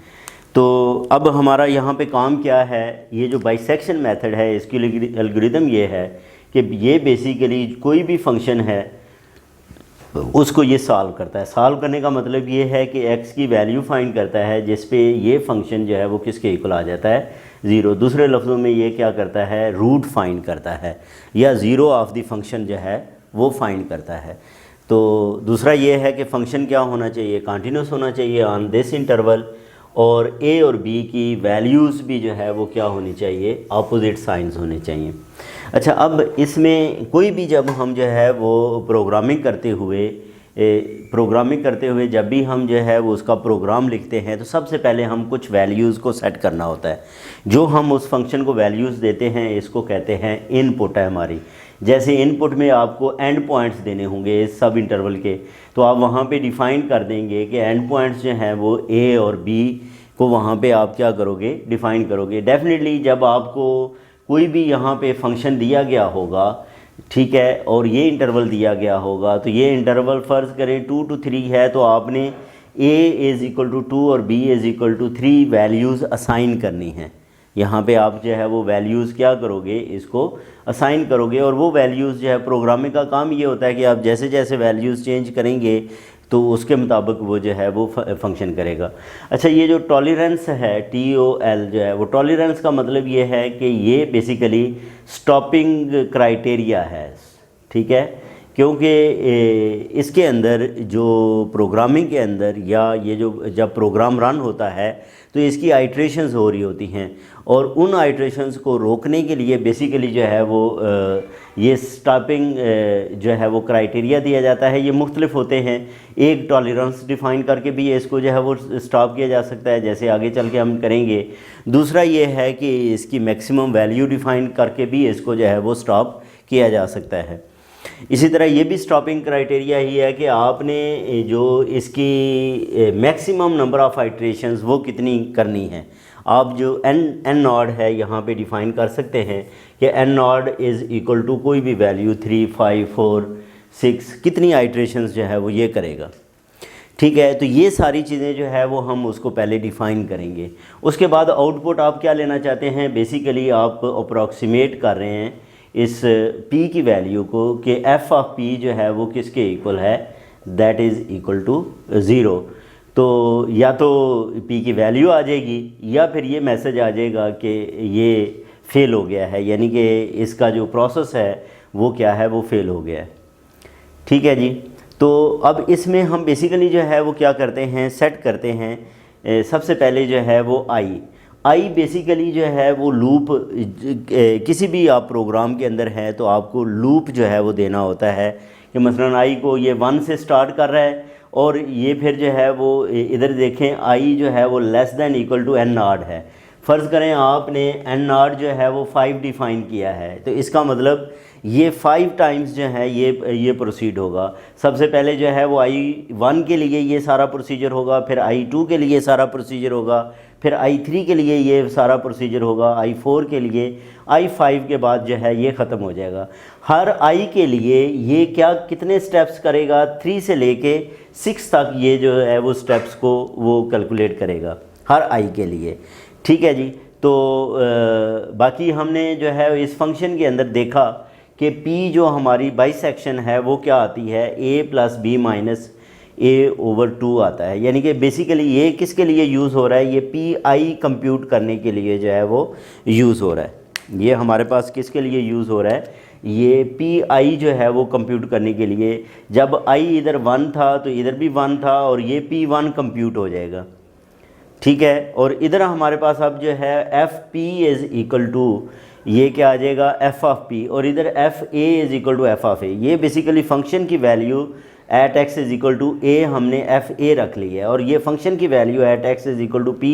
S1: तो अब हमारा यहाँ पे काम क्या है, ये जो बाइसेक्शन मेथड है इसकी एल्गोरिदम ये है कि ये बेसिकली कोई भी फंक्शन है उसको ये सॉल्व करता है। सॉल्व करने का मतलब ये है कि x की वैल्यू फाइंड करता है जिस पे ये फंक्शन जो है वो किसके इक्वल आ जाता है, 0। दूसरे लफ्ज़ों में ये क्या करता है, रूट फाइंड करता है या ज़ीरो ऑफ द फंक्शन जो है वो फाइंड करता है। तो दूसरा ये है कि फ़ंक्शन क्या होना चाहिए, कंटिन्यूस होना चाहिए ऑन दिस इंटरवल, और a और b की वैल्यूज़ भी जो है वो क्या होनी चाहिए, अपोजिट साइंस होने चाहिए। अच्छा, अब इसमें कोई भी जब हम जो है वो प्रोग्रामिंग करते हुए जब भी हम जो है वो उसका प्रोग्राम लिखते हैं तो सबसे पहले हम कुछ वैल्यूज़ को सेट करना होता है। जो हम उस फंक्शन को वैल्यूज़ देते हैं इसको कहते हैं इनपुट है हमारी। जैसे इनपुट में आपको एंड पॉइंट्स देने होंगे सब इंटरवल के, तो आप वहाँ पे डिफ़ाइन कर देंगे कि एंड पॉइंट्स जो हैं वो a और b को वहाँ पे आप क्या करोगे, डिफ़ाइन करोगे। डेफिनेटली जब आपको कोई भी यहाँ पे फंक्शन दिया गया होगा, ठीक है, और ये इंटरवल दिया गया होगा, तो ये इंटरवल फ़र्ज़ करें 2 to 3 है, तो आपने a = 2 और b = 3 वैल्यूज़ असाइन करनी है। यहाँ पे आप जो है वो वैल्यूज़ क्या करोगे, इसको असाइन करोगे, और वो वैल्यूज़ जो है प्रोग्रामिंग का काम ये होता है कि आप जैसे जैसे वैल्यूज़ चेंज करेंगे तो उसके मुताबिक वो जो है वो फंक्शन करेगा। अच्छा, ये जो टॉलरेंस है TOL जो है वो टॉलरेंस का मतलब ये है कि ये बेसिकली स्टॉपिंग क्राइटेरिया है, ठीक है, क्योंकि इसके अंदर जो प्रोग्रामिंग के अंदर या ये जो जब प्रोग्राम रन होता है तो इसकी आइट्रेशंस हो रही होती हैं, और उन आइट्रेशंस को रोकने के लिए बेसिकली जो है वो ये स्टॉपिंग जो है वो क्राइटेरिया दिया जाता है। ये मुख्तलिफ होते हैं, एक टॉलरेंस डिफ़ाइन करके भी इसको जो है वो स्टॉप किया जा सकता है, जैसे आगे चल के हम करेंगे। दूसरा ये है कि इसकी मैक्सिमम वैल्यू डिफ़ाइन करके भी इसको जो है वो स्टॉप किया जा सकता है। इसी तरह ये भी स्टॉपिंग क्राइटेरिया ही है कि आपने जो इसकी मैक्सिमम नंबर ऑफ़ आइट्रेशंस वो कितनी करनी है। आप जो n नॉड है यहाँ पे डिफ़ाइन कर सकते हैं कि n नॉड = कोई भी वैल्यू 3, 5, 4, 6 कितनी आइट्रेशंस जो है वो ये करेगा, ठीक है। तो ये सारी चीज़ें जो है वो हम उसको पहले डिफ़ाइन करेंगे। उसके बाद आउटपुट आप क्या लेना चाहते हैं, बेसिकली आप अप्रॉक्सीमेट कर रहे हैं इस p की वैल्यू को कि f ऑफ p जो है वो किसके इक्वल है, दैट इज़ = 0। तो या तो p की वैल्यू आ जाएगी या फिर ये मैसेज आ जाएगा कि ये फ़ेल हो गया है, यानी कि इसका जो प्रोसेस है वो क्या है, वो फ़ेल हो गया है, ठीक है जी। तो अब इसमें हम बेसिकली जो है वो क्या करते हैं, सेट करते हैं सबसे पहले जो है वो आई बेसिकली जो है वो लूप, किसी भी आप प्रोग्राम के अंदर है तो आपको लूप जो है वो देना होता है कि मसलन आई को ये 1 से स्टार्ट कर रहा है और ये फिर जो है वो इधर देखें आई जो है वो <= n नॉड है। फ़र्ज़ करें आपने n नॉड जो है वो 5 डिफ़ाइन किया है, तो इसका मतलब ये 5 टाइम्स जो है ये प्रोसीड होगा। सबसे पहले जो है वो I1 के लिए ये सारा प्रोसीजर होगा, फिर I2 के लिए सारा प्रोसीजर होगा, फिर I3 के लिए ये सारा प्रोसीजर होगा, I4 के लिए, I5 के बाद जो है ये ख़त्म हो जाएगा। हर I के लिए ये क्या कितने स्टेप्स करेगा, 3 से लेके 6 तक ये जो है वो स्टेप्स को वो कैलकुलेट करेगा हर I के लिए, ठीक है जी। तो बाकी हमने जो है इस फंक्शन के अंदर देखा कि P जो हमारी बाइसेक्शन है वो क्या आती है, A + B - A/2 आता है। यानी कि बेसिकली ये किसके लिए यूज़ हो रहा है, ये PI कंप्यूट करने के लिए जो है वो यूज़ हो रहा है। ये हमारे पास किसके लिए यूज़ हो रहा है, ये PI जो है वो कंप्यूट करने के लिए। जब I इधर 1 था तो इधर भी 1 था और ये P1 कंप्यूट हो जाएगा, ठीक है। और इधर हमारे पास अब जो है FP = ये क्या आ जाएगा, F(p) और इधर FA = F(a). ये बेसिकली फंक्शन की वैल्यू एट x = a हमने FA रख ली है और ये फंक्शन की वैल्यू एट x = p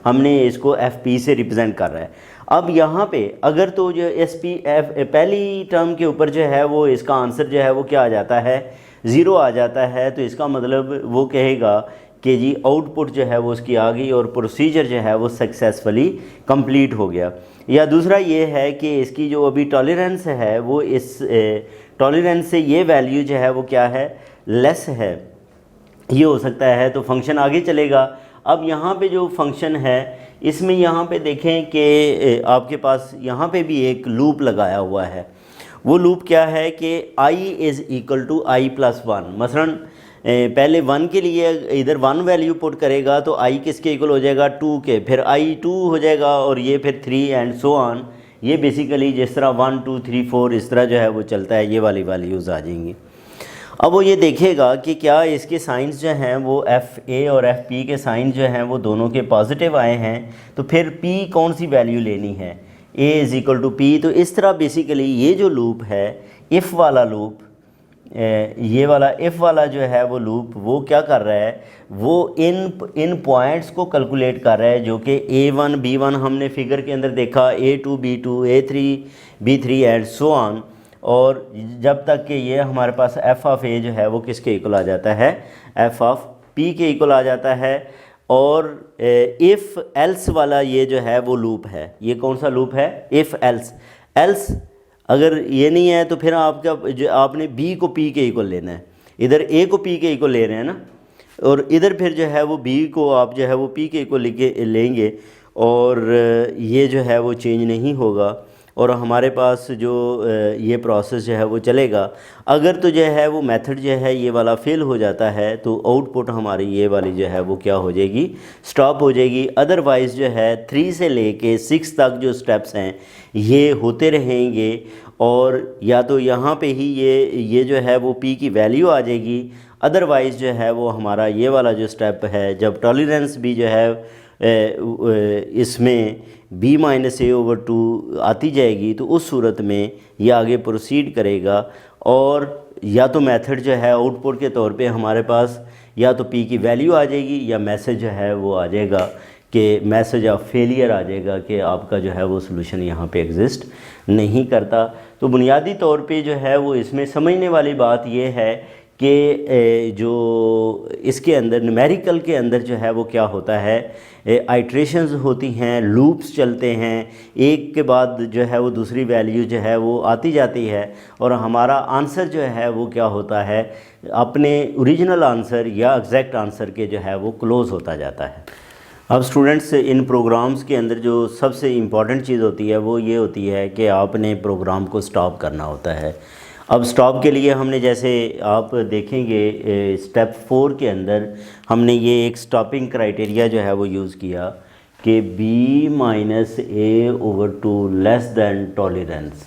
S1: हमने इसको FP से रिप्रेजेंट कर रहा है। अब यहाँ पे अगर तो जो SPF पहली टर्म के ऊपर जो है वो इसका आंसर जो है वो क्या आ जाता है, 0 आ जाता है, तो इसका मतलब वो कहेगा कि जी आउटपुट जो है वो उसकी आ गई और प्रोसीजर जो है वो सक्सेसफुली कंप्लीट हो गया। या दूसरा ये है कि इसकी जो अभी टॉलरेंस है वो इस टॉलरेंस से ये वैल्यू जो है वो क्या है, लेस है, ये हो सकता है, तो फंक्शन आगे चलेगा। अब यहाँ पे जो फंक्शन है इसमें यहाँ पे देखें कि आपके पास यहाँ पे भी एक लूप लगाया हुआ है। वो लूप क्या है कि I = I + 1। मसलन पहले 1 के लिए इधर 1 वैल्यू पुट करेगा तो I किसके इक्वल हो जाएगा, 2 के, फिर I 2 हो जाएगा और ये फिर 3 एंड सो ऑन। ये बेसिकली जिस तरह 1 2 3 4 इस तरह जो है वो चलता है, ये वाली वैल्यूज़ आ जाएंगी। अब वो ये देखेगा कि क्या इसके साइंस जो हैं वो FA और FP के साइन जो हैं वो दोनों के पॉजिटिव आए हैं, तो फिर P कौन सी वैल्यू लेनी है, A = P। तो इस तरह बेसिकली ये जो लूप है, इफ़ वाला लूप, ये वाला इफ़ वाला जो है वो लूप वो क्या कर रहा है, वो इन पॉइंट्स को कैलकुलेट कर रहा है जो कि A1 B1 हमने फिगर के अंदर देखा, A2 B2 A3 B3 and so on. और जब तक कि ये हमारे पास F(a) जो है वो किसके इक्वल आ जाता है, F(p) के इक्वल आ जाता है। और इफ़ एल्स वाला ये जो है वो लूप है, ये कौन सा लूप है, इफ़ एल्स अगर ये नहीं है तो फिर आपका जो आपने B को P के इक्वल लेना है, इधर A को P के इक्वल ले रहे हैं ना, और इधर फिर जो है वो B को आप जो है वो P के इक्वल लेंगे और ये जो है वो चेंज नहीं होगा और हमारे पास जो ये प्रोसेस जो है वो चलेगा। अगर तो जो है वो मेथड जो है ये वाला फेल हो जाता है तो आउटपुट हमारी ये वाली जो है वो क्या हो जाएगी, स्टॉप हो जाएगी। अदरवाइज़ जो है 3 से लेके 6 तक जो स्टेप्स हैं ये होते रहेंगे और या तो यहाँ पे ही ये जो है वो P की वैल्यू आ जाएगी। अदरवाइज़ जो है वो हमारा ये वाला जो स्टेप है, जब टॉलरेंस भी जो है इसमें B - A/2 आती जाएगी तो उस सूरत में ये आगे प्रोसीड करेगा और या तो मेथड जो है आउटपुट के तौर पे हमारे पास या तो P की वैल्यू आ जाएगी या मैसेज जो है वो आ जाएगा कि मैसेज ऑफ फेलियर आ जाएगा कि आपका जो है वो सोल्यूशन यहाँ पे एग्जिस्ट नहीं करता। तो बुनियादी तौर पे जो है वो इसमें समझने वाली बात ये है कि जो इसके अंदर न्यूमेरिकल के अंदर जो है वो क्या होता है, आइट्रेशंस होती हैं, लूप्स चलते हैं, एक के बाद जो है वो दूसरी वैल्यू जो है वो आती जाती है और हमारा आंसर जो है वो क्या होता है, अपने ओरिजिनल आंसर या एग्जैक्ट आंसर के जो है वो क्लोज़ होता जाता है। अब स्टूडेंट्स, इन प्रोग्राम्स के अंदर जो सबसे इम्पॉर्टेंट चीज़ होती है वो ये होती है कि आपने प्रोग्राम को स्टॉप करना होता है। अब स्टॉप के लिए हमने, जैसे आप देखेंगे स्टेप 4 के अंदर हमने ये एक स्टॉपिंग क्राइटेरिया जो है वो यूज़ किया कि B - A/2 less than tolerance,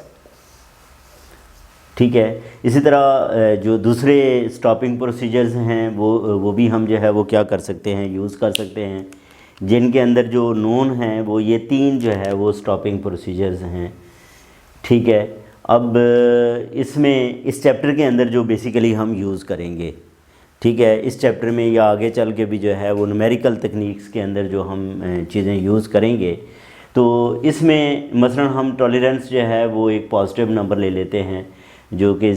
S1: ठीक है। इसी तरह जो दूसरे स्टॉपिंग प्रोसीजर्स हैं वो भी हम जो है वो क्या कर सकते हैं, यूज़ कर सकते हैं, जिनके अंदर जो नोन हैं वो ये 3 जो है वो स्टॉपिंग प्रोसीजर्स हैं, ठीक है। अब इसमें इस चैप्टर के अंदर जो बेसिकली हम यूज़ करेंगे, ठीक है, इस चैप्टर में या आगे चल के भी जो है वो न्यूमेरिकल टेक्निक्स के अंदर जो हम चीज़ें यूज़ करेंगे, तो इसमें मसलन हम टॉलरेंस जो है वो एक पॉजिटिव नंबर ले लेते हैं जो कि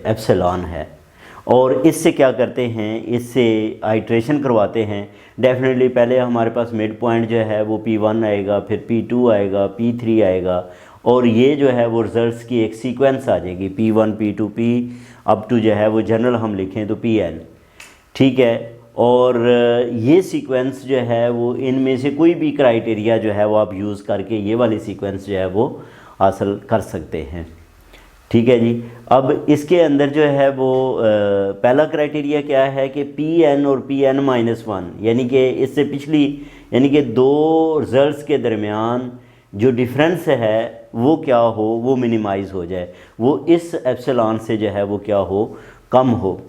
S1: एप्सिलॉन है और इससे क्या करते हैं, इससे आइट्रेशन करवाते हैं। डेफिनेटली पहले हमारे पास मिड पॉइंट जो है वो P1 आएगा, फिर P2 आएगा, P3 आएगा और ये जो है वो रिज़ल्ट्स की एक सीक्वेंस आ जाएगी, P1 P2 P up to जो है वो जनरल हम लिखें तो PN, ठीक है। और ये सीक्वेंस जो है वो इनमें से कोई भी क्राइटेरिया जो है वो आप यूज़ करके ये वाली सीक्वेंस जो है वो हासिल कर सकते हैं। ठीक है जी। अब इसके अंदर जो है वो पहला क्राइटेरिया क्या है कि पी एन और पी एन माइनस वन, यानी कि इससे पिछली, यानी कि दो रिजल्ट्स के दरमियान जो डिफरेंस है वो क्या हो, वो मिनिमाइज़ हो जाए, वो इस एप्सिलॉन से जो है वो क्या हो, कम हो।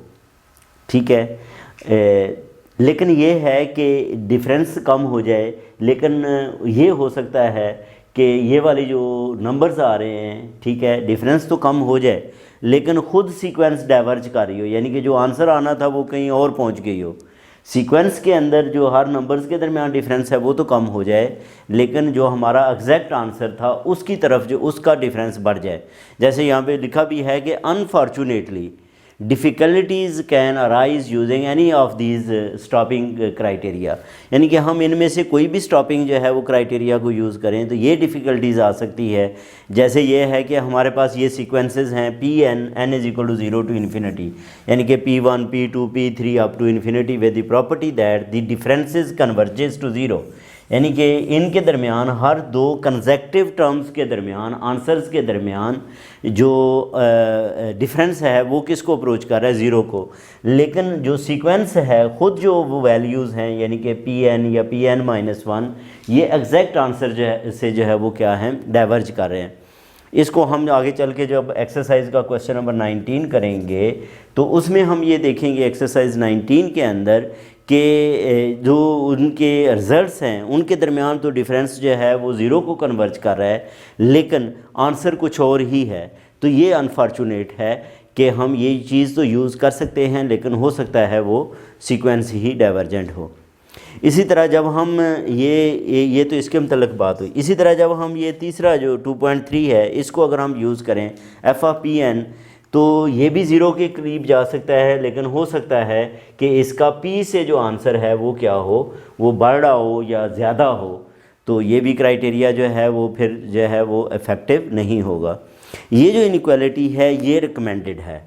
S1: ठीक है। लेकिन ये है कि डिफरेंस कम हो जाए, लेकिन ये हो सकता है कि ये वाली जो नंबर्स आ रहे हैं, ठीक है, डिफरेंस तो कम हो जाए लेकिन ख़ुद सीक्वेंस डाइवर्ज कर रही हो, यानी कि जो आंसर आना था वो कहीं और पहुंच गई हो। सीक्वेंस के अंदर जो हर नंबर्स के दरमियान डिफरेंस है वो तो कम हो जाए, लेकिन जो हमारा एग्जैक्ट आंसर था उसकी तरफ जो उसका डिफरेंस बढ़ जाए। जैसे यहाँ पे लिखा भी है कि unfortunately difficulties can arise using any of these stopping criteria, यानी कि हम इनमें से कोई भी स्टॉपिंग जो है वो क्राइटेरिया को यूज़ करें तो ये डिफ़िकल्टीज़ आ सकती है। जैसे ये है कि हमारे पास ये सीक्वेंसेस हैं P N, N is equal to 0 to infinity, यानी कि P1 P2 P3 up to infinity with the property that the differences converges to 0, यानी कि इनके दरमियान हर दो कंसेक्टिव टर्म्स के दरमियान, आंसर्स के दरमियान जो डिफरेंस है वो किसको अप्रोच कर रहा है, ज़ीरो को। लेकिन जो सीक्वेंस है ख़ुद जो वो वैल्यूज़ हैं, यानी कि पी एन या पी एन माइनस वन, ये एग्जैक्ट आंसर जो है से जो है वो क्या है, डाइवर्ज कर रहे हैं। इसको हम आगे चल के जब एक्सरसाइज का क्वेश्चन नंबर 19 करेंगे तो उसमें हम ये देखेंगे एक्सरसाइज 19 के अंदर कि जो उनके रिजल्ट्स हैं उनके दरमियान तो डिफरेंस जो है वो ज़ीरो को कन्वर्ज कर रहा है, लेकिन आंसर कुछ और ही है। तो ये अनफॉर्चुनेट है कि हम ये चीज़ तो यूज़ कर सकते हैं लेकिन हो सकता है वो सीक्वेंस ही डाइवर्जेंट हो। इसी तरह जब हम ये तो इसके मतलब बात हुई। इसी तरह जब हम ये तीसरा जो 2.3 है इसको अगर हम यूज़ करें एफ ऑफ पी एन, तो ये भी ज़ीरो के करीब जा सकता है, लेकिन हो सकता है कि इसका पी से जो आंसर है वो क्या हो, वो बड़ा हो या ज़्यादा हो। तो ये भी क्राइटेरिया जो है वो फिर जो है वो इफ़ेक्टिव नहीं होगा। ये जो इनइक्वालिटी है ये रिकमेंडेड है,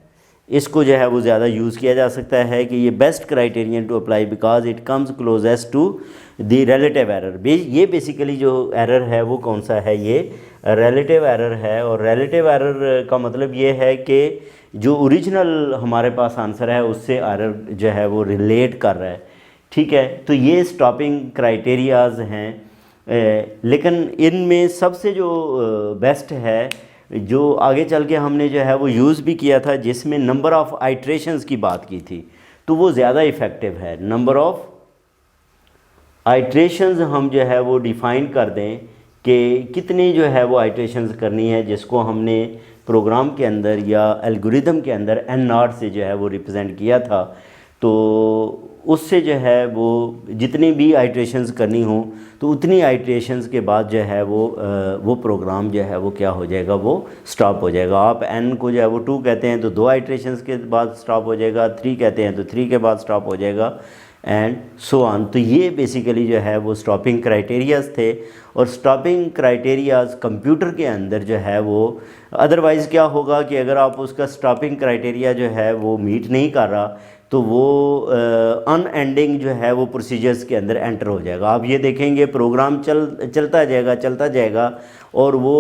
S1: इसको जो है वो ज़्यादा यूज़ किया जा सकता है कि ये best criterion to apply because it comes closest to the relative error. ये बेसिकली जो एरर है वो कौन सा है, ये रिलेटिव एरर है। और रिलेटिव एरर का मतलब ये है कि जो ओरिजिनल हमारे पास आंसर है उससे एरर जो है वो रिलेट कर रहा है। ठीक है, तो ये स्टॉपिंग क्राइटेरियाज़ हैं, लेकिन इनमें सबसे जो बेस्ट है जो आगे चल के हमने जो है वो यूज़ भी किया था, जिसमें नंबर ऑफ़ आइट्रेशंस की बात की थी, तो वो ज़्यादा इफ़ेक्टिव है। नंबर ऑफ़ आइट्रेशंस हम जो है वो डिफ़ाइन कर दें कि कितनी जो है वो आइट्रेशंस करनी है, जिसको हमने प्रोग्राम के अंदर या एल्गोरिदम के अंदर एन नॉट से जो है वो रिप्रेजेंट किया था। तो उससे जो है वो जितनी भी आइट्रेशंस करनी हो तो उतनी आइट्रेशंस के बाद जो है वो प्रोग्राम जो है वो क्या हो जाएगा, वो स्टॉप हो जाएगा। आप n को जो है वो 2 कहते हैं तो 2 आइट्रेशंस के बाद स्टॉप हो जाएगा, 3 कहते हैं तो 3 के बाद स्टॉप हो जाएगा, एंड सो ऑन। तो ये बेसिकली जो है वो स्टॉपिंग क्राइटेरियाज़ थे। और स्टॉपिंग क्राइटेरियाज़ कंप्यूटर के अंदर जो है वो अदरवाइज़ क्या होगा कि अगर आप उसका स्टॉपिंग क्राइटेरिया जो है वो मीट नहीं कर रहा तो वो अनएंडिंग जो है वो प्रोसीजर्स के अंदर एंटर हो जाएगा। आप ये देखेंगे प्रोग्राम चलता जाएगा और वो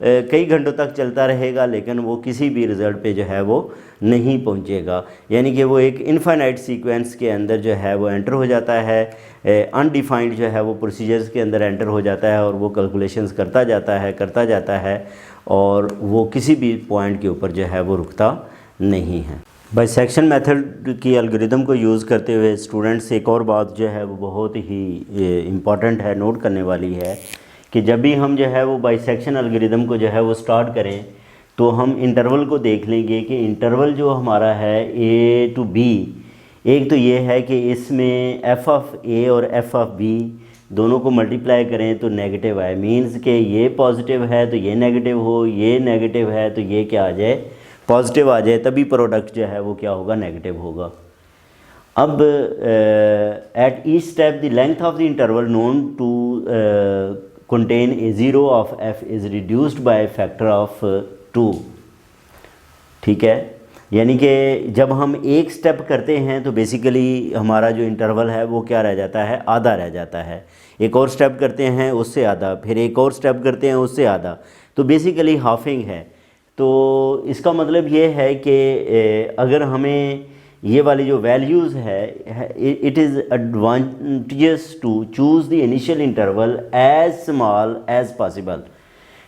S1: कई घंटों तक चलता रहेगा, लेकिन वो किसी भी रिज़ल्ट पे जो है वो नहीं पहुंचेगा। यानी कि वो एक इनफाइनाइट सीक्वेंस के अंदर जो है वो एंटर हो जाता है, अनडिफाइंड जो है वो प्रोसीजर्स के अंदर एंटर हो जाता है और वो कैलकुलेशंस करता जाता है और वो किसी भी पॉइंट के ऊपर जो है वो रुकता नहीं है। बाइसेक्शन मेथड की एल्गोरिदम को यूज़ करते हुए स्टूडेंट्स एक और बात जो है वो बहुत ही इम्पॉर्टेंट है, नोट करने वाली है कि जब भी हम जो है वो बाइसेक्शन एल्गोरिदम को जो है वो स्टार्ट करें तो हम इंटरवल को देख लेंगे कि इंटरवल जो हमारा है A to B, एक तो ये है कि इसमें f ऑफ A और f ऑफ B दोनों को मल्टीप्लाई करें तो नेगेटिव आए, मीन्स कि ये पॉजिटिव है तो ये नेगेटिव हो, ये नेगेटिव है तो ये क्या आ जाए, पॉजिटिव आ जाए, तभी प्रोडक्ट जो है वो क्या होगा, नेगेटिव होगा। अब at each step the length of the interval known to contain a 0 of f is reduced by a factor of 2। ठीक है, यानी कि जब हम एक स्टेप करते हैं तो बेसिकली हमारा जो इंटरवल है वो क्या रह जाता है, आधा रह जाता है। एक और स्टेप करते हैं उससे आधा, फिर एक और स्टेप करते हैं उससे आधा, तो बेसिकली हाफिंग है। तो इसका मतलब ये है कि अगर हमें ये वाली जो वैल्यूज़ है it is advantageous to choose the initial interval as small as possible.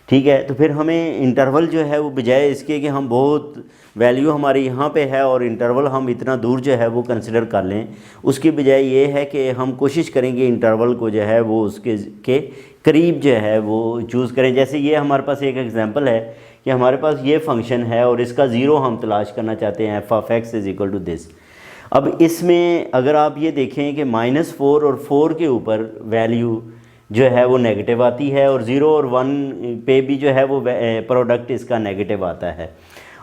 S1: ठीक है, तो फिर हमें इंटरवल जो है वो बजाय इसके कि हम बहुत वैल्यू हमारी यहाँ पे है और इंटरवल हम इतना दूर जो है वो कंसिडर कर लें, उसकी बजाय ये है कि हम कोशिश करेंगे इंटरवल को जो है वो उसके के करीब जो है वो चूज़ करें। जैसे ये हमारे पास एक एग्जांपल है कि हमारे पास ये फंक्शन है और इसका ज़ीरो हम तलाश करना चाहते हैं, f(x) is equal to this. अब इसमें अगर आप ये देखें कि -4 और 4 के ऊपर वैल्यू जो है वो नेगेटिव आती है और 0 और 1 पे भी जो है वो प्रोडक्ट इसका नेगेटिव आता है।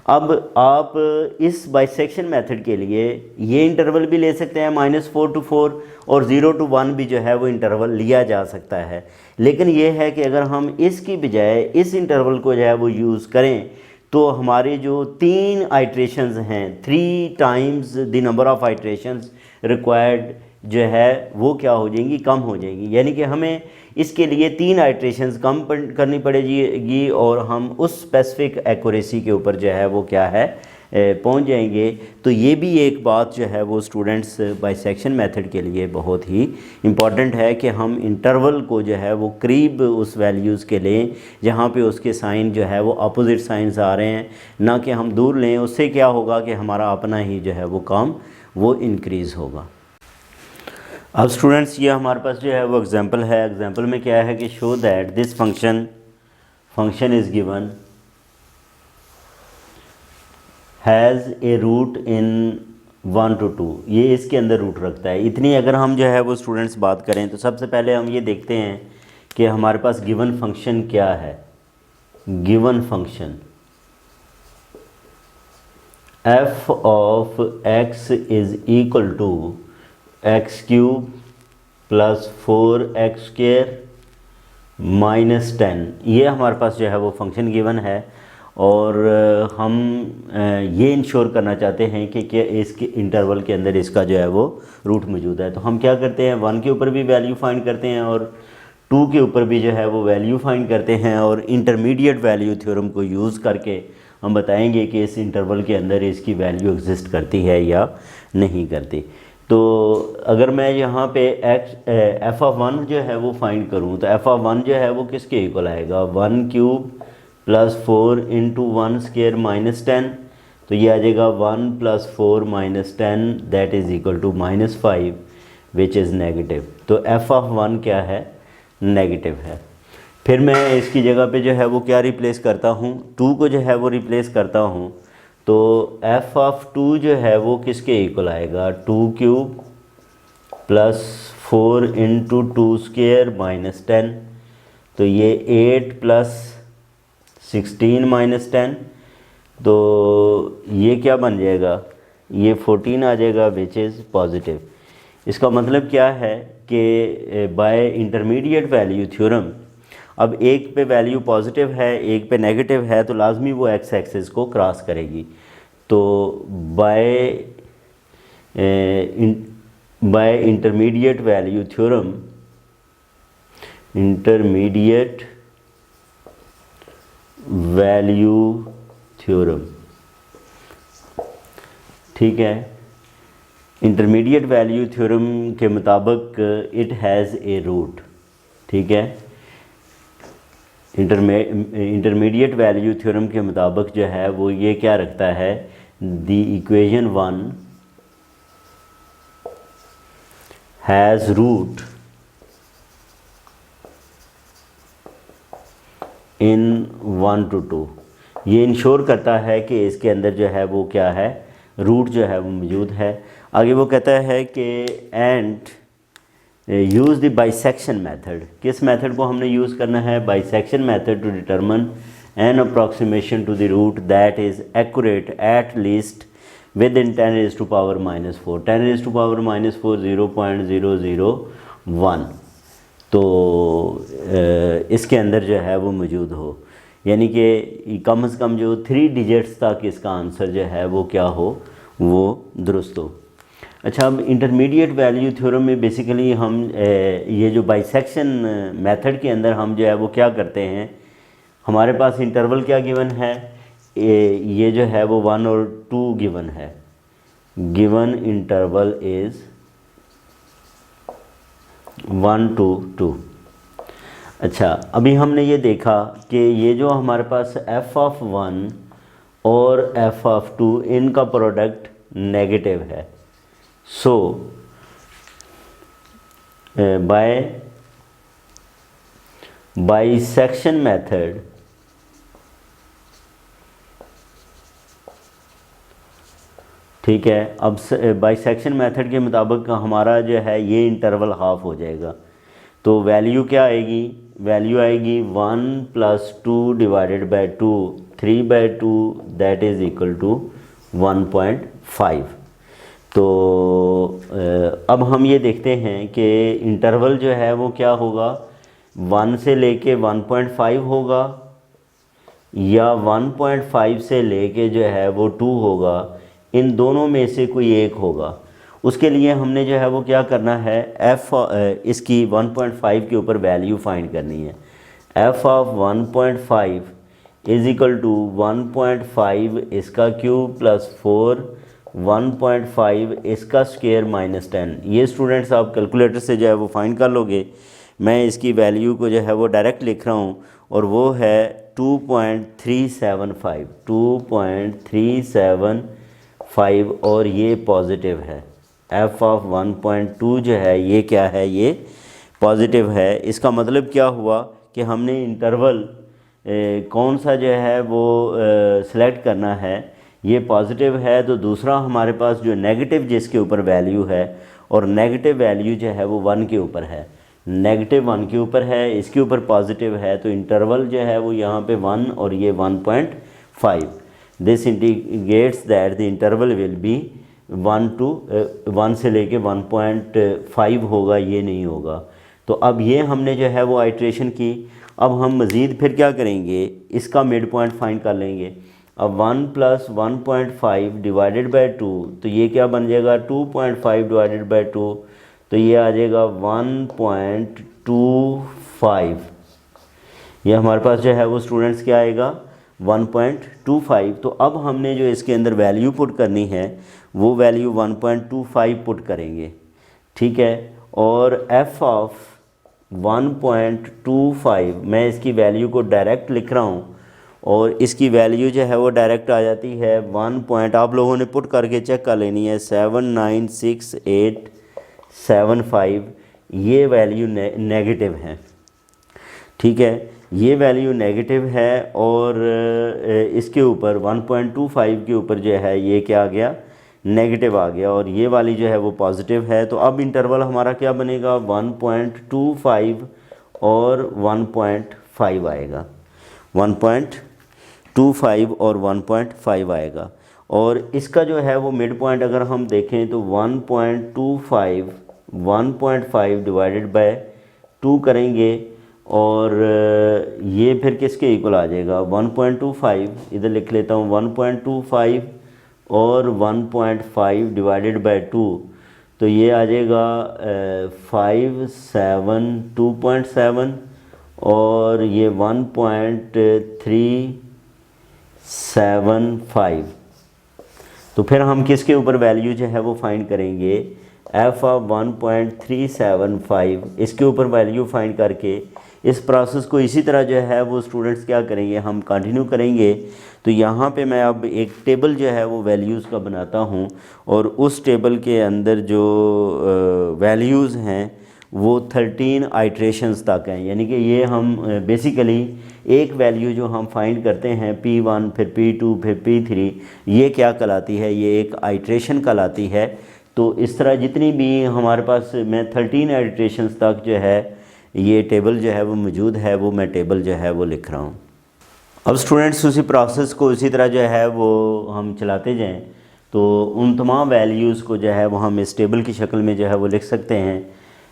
S1: अब आप इस बाइसेक्शन मेथड के लिए ये इंटरवल भी ले सकते हैं -4 to 4 और 0 to 1 भी जो है वो इंटरवल लिया जा सकता है। लेकिन ये है कि अगर हम इसकी बजाय इस इंटरवल को जो है वो यूज़ करें तो हमारे जो 3 आइट्रेशंस हैं, 3 times the number of iterations required जो है वो क्या हो जाएंगी, कम हो जाएंगी। यानी कि हमें इसके लिए 3 आइट्रेशंस कम करनी पड़ेगी और हम उस स्पेसिफिक एक्यूरेसी के ऊपर जो है वो क्या है पहुंच जाएंगे। तो ये भी एक बात जो है वो स्टूडेंट्स बाइसेक्शन मेथड के लिए बहुत ही इम्पॉर्टेंट है कि हम इंटरवल को जो है वो करीब उस वैल्यूज़ के लें जहाँ पे उसके साइन जो है वो अपोजिट साइंस आ रहे हैं, ना कि हम दूर लें। उससे क्या होगा कि हमारा अपना ही जो है वो काम वो इंक्रीज़ होगा। अब स्टूडेंट्स ये हमारे पास जो है वो एग्जांपल है। एग्जांपल में क्या है कि show that this function is given has a root in 1 to 2। ये इसके अंदर रूट रखता है। इतनी अगर हम जो है वो स्टूडेंट्स बात करें तो सबसे पहले हम ये देखते हैं कि हमारे पास गिवन फंक्शन क्या है। Given function f of x is equal to x³ plus 4x² minus 10। ये हमारे पास जो है वो फंक्शन गिवन है और हम ये इंश्योर करना चाहते हैं कि इसके इंटरवल के अंदर इसका जो है वो रूट मौजूद है। तो हम क्या करते हैं, 1 के ऊपर भी वैल्यू फाइंड करते हैं और 2 के ऊपर भी जो है वो वैल्यू फाइंड करते हैं और इंटरमीडिएट वैल्यू थ्योरम को यूज़ करके हम बताएंगे कि इस इंटरवल के अंदर इसकी वैल्यू एग्जिस्ट करती है या नहीं करती। तो अगर मैं यहाँ पे f(1) जो है वो फाइंड करूँ तो f(1) जो है वो किसके इक्वल आएगा, 1³ प्लस 4 इंटू 1² माइनस 10। तो ये आ जाएगा 1 plus 4 minus 10 that is equal to -5 which is negative. तो f(1) क्या है, नेगेटिव है। फिर मैं इसकी जगह पे जो है वो क्या रिप्लेस करता हूँ, 2 को जो है वो रिप्लेस करता हूँ। तो f(2) जो है वो किसके इक्वल आएगा, 2³ प्लस 4 इंटू 2² माइनस 10। तो ये 8 प्लस 16 माइनस 10। तो ये क्या बन जाएगा, ये 14 आ जाएगा विच इज़ पॉजिटिव। इसका मतलब क्या है कि बाय इंटरमीडिएट वैल्यू थ्योरम अब एक पे वैल्यू पॉजिटिव है एक पे नेगेटिव है तो लाजमी वो एक्स एक्सिस को क्रॉस करेगी। तो by intermediate value theorem, intermediate value theorem, ठीक है, इंटरमीडिएट वैल्यू थ्योरम के मुताबिक इट हैज़ ए रूट। ठीक है, इंटरमीडिएट वैल्यू थ्योरम के मुताबिक जो है वो ये क्या रखता है, the equation 1 has root in 1 to 2। ये इंश्योर करता है कि इसके अंदर जो है वो क्या है, रूट जो है वो मौजूद है। आगे वो कहता है कि and use the bisection method. किस मेथड को हमने यूज़ करना है, bisection method, to determine an approximation to the root that is accurate at least within 10⁻⁻⁴। 10⁻⁻⁴ 0.001 तो इसके अंदर जो है वो मौजूद हो, यानी कि कम से कम जो 3 डिजिट्स तक इसका आंसर जो है वो क्या हो, वो दुरुस्त हो। अच्छा, अब इंटरमीडिएट वैल्यू थ्योरम में बेसिकली हम ये जो बाइसेक्शन मेथड के अंदर हम जो है वो क्या करते हैं, हमारे पास इंटरवल क्या गिवन है, ये जो है वो 1 और 2 गिवन है, गिवन इंटरवल इज़ 1 to 2। अच्छा, अभी हमने ये देखा कि ये जो हमारे पास f(1) और f(2) इनका प्रोडक्ट नेगेटिव है। सो बाय सेक्शन मेथड ठीक है, अब बाइसेक्शन मेथड के मुताबिक हमारा जो है ये इंटरवल हाफ हो जाएगा। तो वैल्यू क्या आएगी, वैल्यू आएगी 1 + 2 divided by 2, 3/2 that is equal to 1.5। तो अब हम ये देखते हैं कि इंटरवल जो है वो क्या होगा, 1 से लेके 1.5 होगा या 1.5 से लेके जो है वो 2 होगा, इन दोनों में से कोई एक होगा। उसके लिए हमने जो है वो क्या करना है, इसकी 1.5 के ऊपर वैल्यू फाइंड करनी है। f(1.5) इज़ इक्वल टू 1.5 इसका क्यूब प्लस 4 1.5 इसका स्क्वायर माइनस 10। ये स्टूडेंट्स आप कैलकुलेटर से जो है वो फाइंड कर लोगे। मैं इसकी वैल्यू को जो है वो डायरेक्ट लिख रहा हूँ और वो है 2.375 2.375 और ये पॉजिटिव है। f(1.2) जो है ये क्या है, ये पॉजिटिव है। इसका मतलब क्या हुआ कि हमने इंटरवल कौन सा जो है वो सिलेक्ट करना है, ये पॉजिटिव है। तो दूसरा हमारे पास जो नेगेटिव जिसके ऊपर वैल्यू है, और नेगेटिव वैल्यू जो है वो 1 के ऊपर है, नेगेटिव 1 के ऊपर है, इसके ऊपर पॉजिटिव है। तो इंटरवल जो है वो यहाँ पे 1 और ये 1.5। This indicates that the interval will be 1 से लेके 1.5 होगा, ये नहीं होगा। तो अब ये हमने जो है वो आइट्रेशन की। अब हम मज़ीद फिर क्या करेंगे, इसका मिड पॉइंट फाइंड कर लेंगे। अब 1 + 1.5 डिवाइडेड बाई 2, तो ये क्या बन जाएगा 2.5 डिवाइडेड बाई 2, तो ये आ जाएगा 1.25। ये हमारे पास जो है वो स्टूडेंट्स क्या आएगा 1.25। तो अब हमने जो इसके अंदर वैल्यू पुट करनी है वो वैल्यू 1.25 पुट करेंगे, ठीक है। और f(1.25) मैं इसकी वैल्यू को डायरेक्ट लिख रहा हूँ और इसकी वैल्यू जो है वो डायरेक्ट आ जाती है 1. आप लोगों ने पुट करके चेक कर लेनी है 796,875। ये वैल्यू नेगेटिव है, ठीक है, ये वैल्यू नेगेटिव है। और इसके ऊपर 1.25 के ऊपर जो है ये क्या आ गया, नेगेटिव आ गया, और ये वाली जो है वो पॉजिटिव है। तो अब इंटरवल हमारा क्या बनेगा 1.25 और 1.5 आएगा, 1.25 और 1.5 आएगा। और इसका जो है वो मिड पॉइंट अगर हम देखें तो 1.5 डिवाइडेड बाय 2 करेंगे और ये फिर किसके इक्वल आ जाएगा 1.25, इधर लिख लेता हूँ 1.25 और 1.5 डिवाइडेड बाय 2, तो ये आ जाएगा 2.7 और ये 1.375। तो फिर हम किसके ऊपर वैल्यू जो है वो फाइंड करेंगे, f(1.375) इसके ऊपर वैल्यू फाइंड करके इस प्रोसेस को इसी तरह जो है वो स्टूडेंट्स क्या करेंगे, हम कंटिन्यू करेंगे। तो यहाँ पे मैं अब एक टेबल जो है वो वैल्यूज़ का बनाता हूँ और उस टेबल के अंदर जो वैल्यूज़ हैं वो 13 आइट्रेशंस तक हैं। यानी कि ये हम बेसिकली एक वैल्यू जो हम फाइंड करते हैं P1 फिर P2 फिर P3, ये क्या कहलाती है, ये एक आइट्रेशन कहलाती है। तो इस तरह जितनी भी हमारे पास मैं 13 आइट्रेशंस तक जो है ये टेबल जो है वो मौजूद है, वो मैं टेबल जो है वो लिख रहा हूँ। अब स्टूडेंट्स उसी प्रोसेस को इसी तरह जो है वो हम चलाते जाएं तो उन तमाम वैल्यूज़ को जो है वो हम इस टेबल की शक्ल में जो है वो लिख सकते हैं।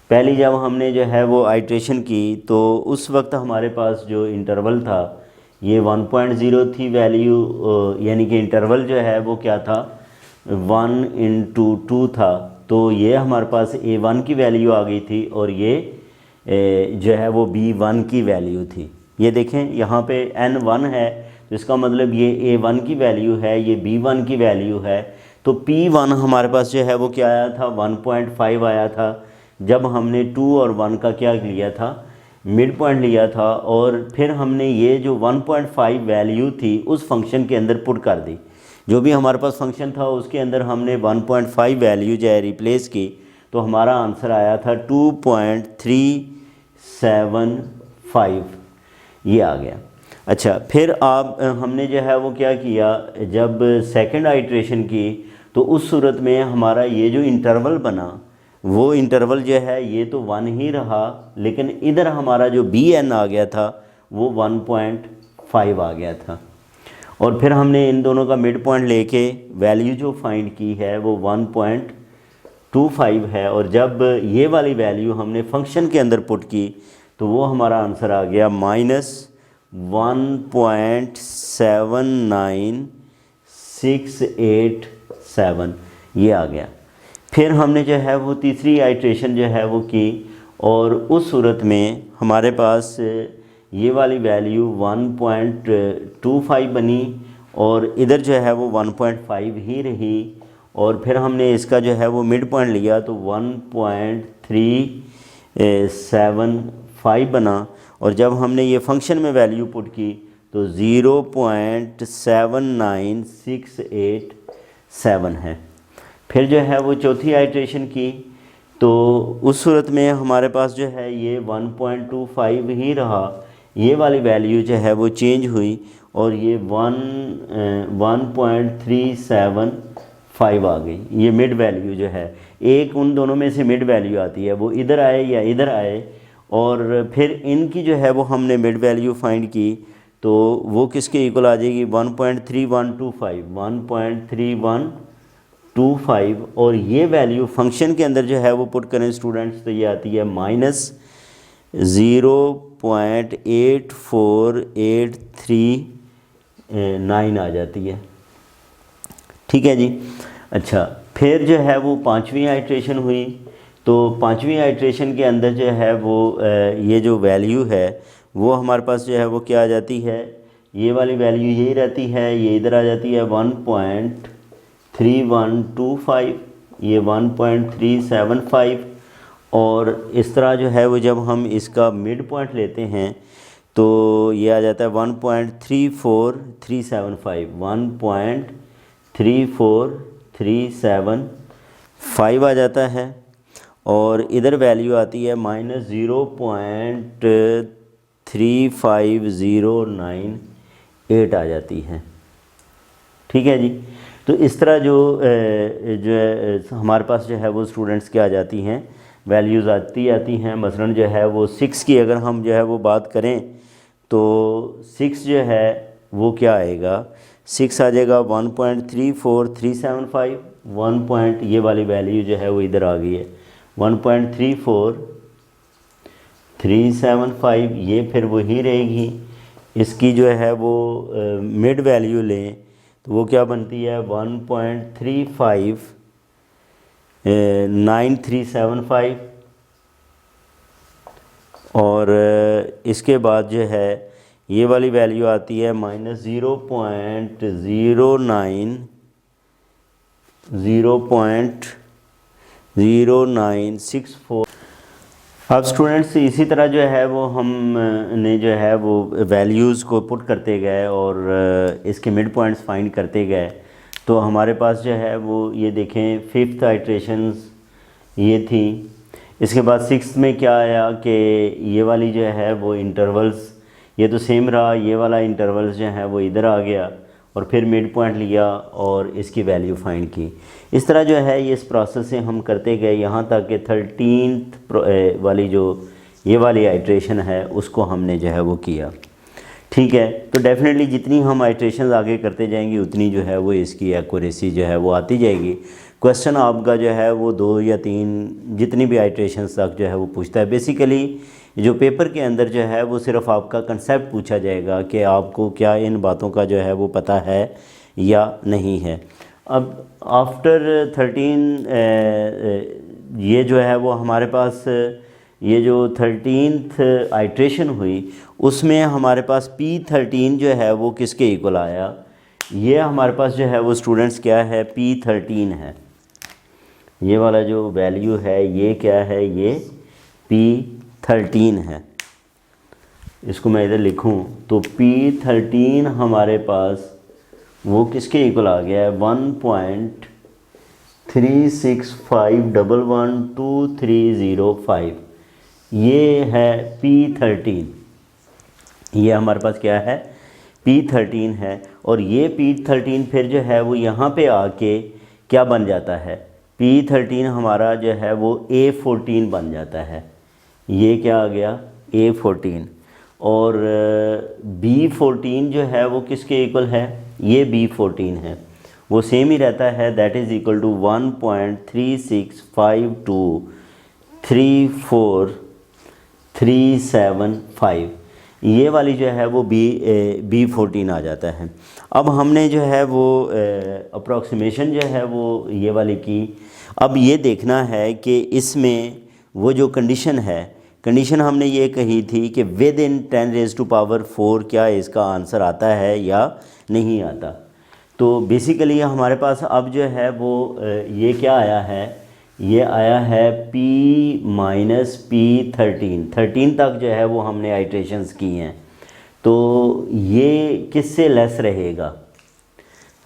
S1: पहली जब हमने जो है वो आइट्रेशन की तो उस वक्त हमारे पास जो इंटरवल था ये 1.0 थी वैल्यू, यानी कि इंटरवल जो है वो क्या था 1/2 था। तो ये हमारे पास A1 की वैल्यू आ गई थी और ये जो है वो B1 की वैल्यू थी। ये देखें यहाँ पे N1 है तो इसका मतलब ये A1 की वैल्यू है, ये B1 की वैल्यू है। तो P1 हमारे पास जो है वो क्या आया था, 1.5 आया था जब हमने 2 और 1 का क्या लिया था, मिड पॉइंट लिया था। और फिर हमने ये जो 1.5 वैल्यू थी उस फंक्शन के अंदर पुट कर दी। जो भी हमारे पास फंक्शन था उसके अंदर हमने 1.5 वैल्यू जो है रिप्लेस की, तो हमारा आंसर आया था 2.375, ये आ गया। अच्छा, फिर आप हमने जो है वो क्या किया, जब सेकंड आइट्रेशन की तो उस सूरत में हमारा ये जो इंटरवल बना वो इंटरवल जो है ये तो 1 ही रहा, लेकिन इधर हमारा जो BN आ गया था वो 1.5 आ गया था। और फिर हमने इन दोनों का मिड पॉइंट लेके वैल्यू जो फाइंड की है वो 1.25 है। और जब ये वाली वैल्यू हमने फंक्शन के अंदर पुट की तो वो हमारा आंसर आ गया -1.79687, ये आ गया। फिर हमने जो है वो तीसरी आइट्रेशन जो है वो की, और उस सूरत में हमारे पास ये वाली वैल्यू 1.25 बनी और इधर जो है वो 1.5 ही रही। और फिर हमने इसका जो है वो मिड पॉइंट लिया तो 1.375 बना। और जब हमने ये फंक्शन में वैल्यू पुट की तो 0.79687 है। फिर जो है वो चौथी आइट्रेशन की तो उस सूरत में हमारे पास जो है ये 1.25 ही रहा, ये वाली वैल्यू जो है वो चेंज हुई और ये 1.375 आ गई। ये मिड वैल्यू जो है, एक उन दोनों में से मिड वैल्यू आती है, वो इधर आए या इधर आए। और फिर इनकी जो है वो हमने मिड वैल्यू फाइंड की तो वो किसके इक्वल आ जाएगी, 1.3125। और ये वैल्यू फंक्शन के अंदर जो है वो पुट करें स्टूडेंट्स तो ये आती है -0.84839 आ जाती है। ठीक है जी। अच्छा, फिर जो है वो पांचवी आइट्रेशन हुई तो पांचवी आइट्रेशन के अंदर जो है वो ये जो वैल्यू है वो हमारे पास जो है वो क्या आ जाती है, ये वाली वैल्यू यही रहती है, ये इधर आ जाती है 1.3125, ये 1.375। और इस तरह जो है वो जब हम इसका मिड पॉइंट लेते हैं तो ये आ जाता है 1.34375, 1.34375 आ जाता है। और इधर वैल्यू आती है -0.35098 आ जाती है। ठीक है जी। तो इस तरह जो हमारे पास जो है वो स्टूडेंट्स क्या आ जाती हैं, वैल्यूज़ आती हैं। मसलन जो है वो 6 की अगर हम जो है वो बात करें तो 6 जो है वो क्या आएगा, 6 आ जाएगा 1.34375, 1 पॉइंट ये वाली वैल्यू जो है वो इधर आ गई है 1.34375, ये फिर वही रहेगी। इसकी जो है वो मिड वैल्यू लें तो वो क्या बनती है 1.359375। और इसके बाद जो है ये वाली वैल्यू आती है -0.0964। अब स्टूडेंट्स इसी तरह जो है वो हमने जो है वो वैल्यूज़ को पुट करते गए और इसके मिड पॉइंट्स फाइंड करते गए। तो हमारे पास जो है वो ये देखें 5th आइट्रेशंस ये थी। इसके बाद 6th में क्या आया कि ये वाली जो है वो इंटरवल्स ये तो सेम रहा, ये वाला इंटरवल्स जो है वो इधर आ गया और फिर मिड पॉइंट लिया और इसकी वैल्यू फाइंड की। इस तरह जो है ये इस प्रोसेस से हम करते गए यहाँ तक कि 13th वाली जो ये वाली आइट्रेशन है उसको हमने जो है वो किया। ठीक है, तो डेफिनेटली जितनी हम आइट्रेशन आगे करते जाएंगे उतनी जो है वो इसकी एक्यूरेसी जो है वो आती जाएगी। क्वेश्चन आपका जो है वो 2 या 3 जितनी भी आइट्रेशन तक जो है वो पूछता है। बेसिकली जो पेपर के अंदर जो है वो सिर्फ आपका कंसेप्ट पूछा जाएगा कि आपको क्या इन बातों का जो है वो पता है या नहीं है। अब आफ्टर 13 ये जो है वो हमारे पास ये जो 13th आइट्रेशन हुई उसमें हमारे पास P13 जो है वो किसके इक्वल आया, ये हमारे पास जो है वो स्टूडेंट्स क्या है, P13 है। ये वाला जो वैल्यू है ये क्या है, ये P13 है। इसको मैं इधर लिखूं तो P13 हमारे पास वो किसके इक्वल आ गया है, 1.365112305। ये है P13, ये हमारे पास क्या है, P13 है। और ये P13 फिर जो है वो यहाँ पे आके क्या बन जाता है, P13 हमारा जो है वो A14 बन जाता है। ये क्या आ गया, A14। और B14 जो है वो किसके इक्वल है, ये B14 है, वो सेम ही रहता है, दैट इज़ इक्वल टू 1.365234375। ये वाली जो है वो B14 आ जाता है। अब हमने जो है वो अप्रॉक्सीमेशन जो है वो ये वाली की। अब ये देखना है कि इसमें वो जो कंडीशन है, कंडीशन हमने ये कही थी कि विद इन 10⁴ क्या इसका आंसर आता है या नहीं आता। तो बेसिकली हमारे पास अब जो है वो ये क्या आया है, ये आया है P-P13 तक जो है वो हमने आइट्रेशंस की हैं। तो ये किससे लेस रहेगा,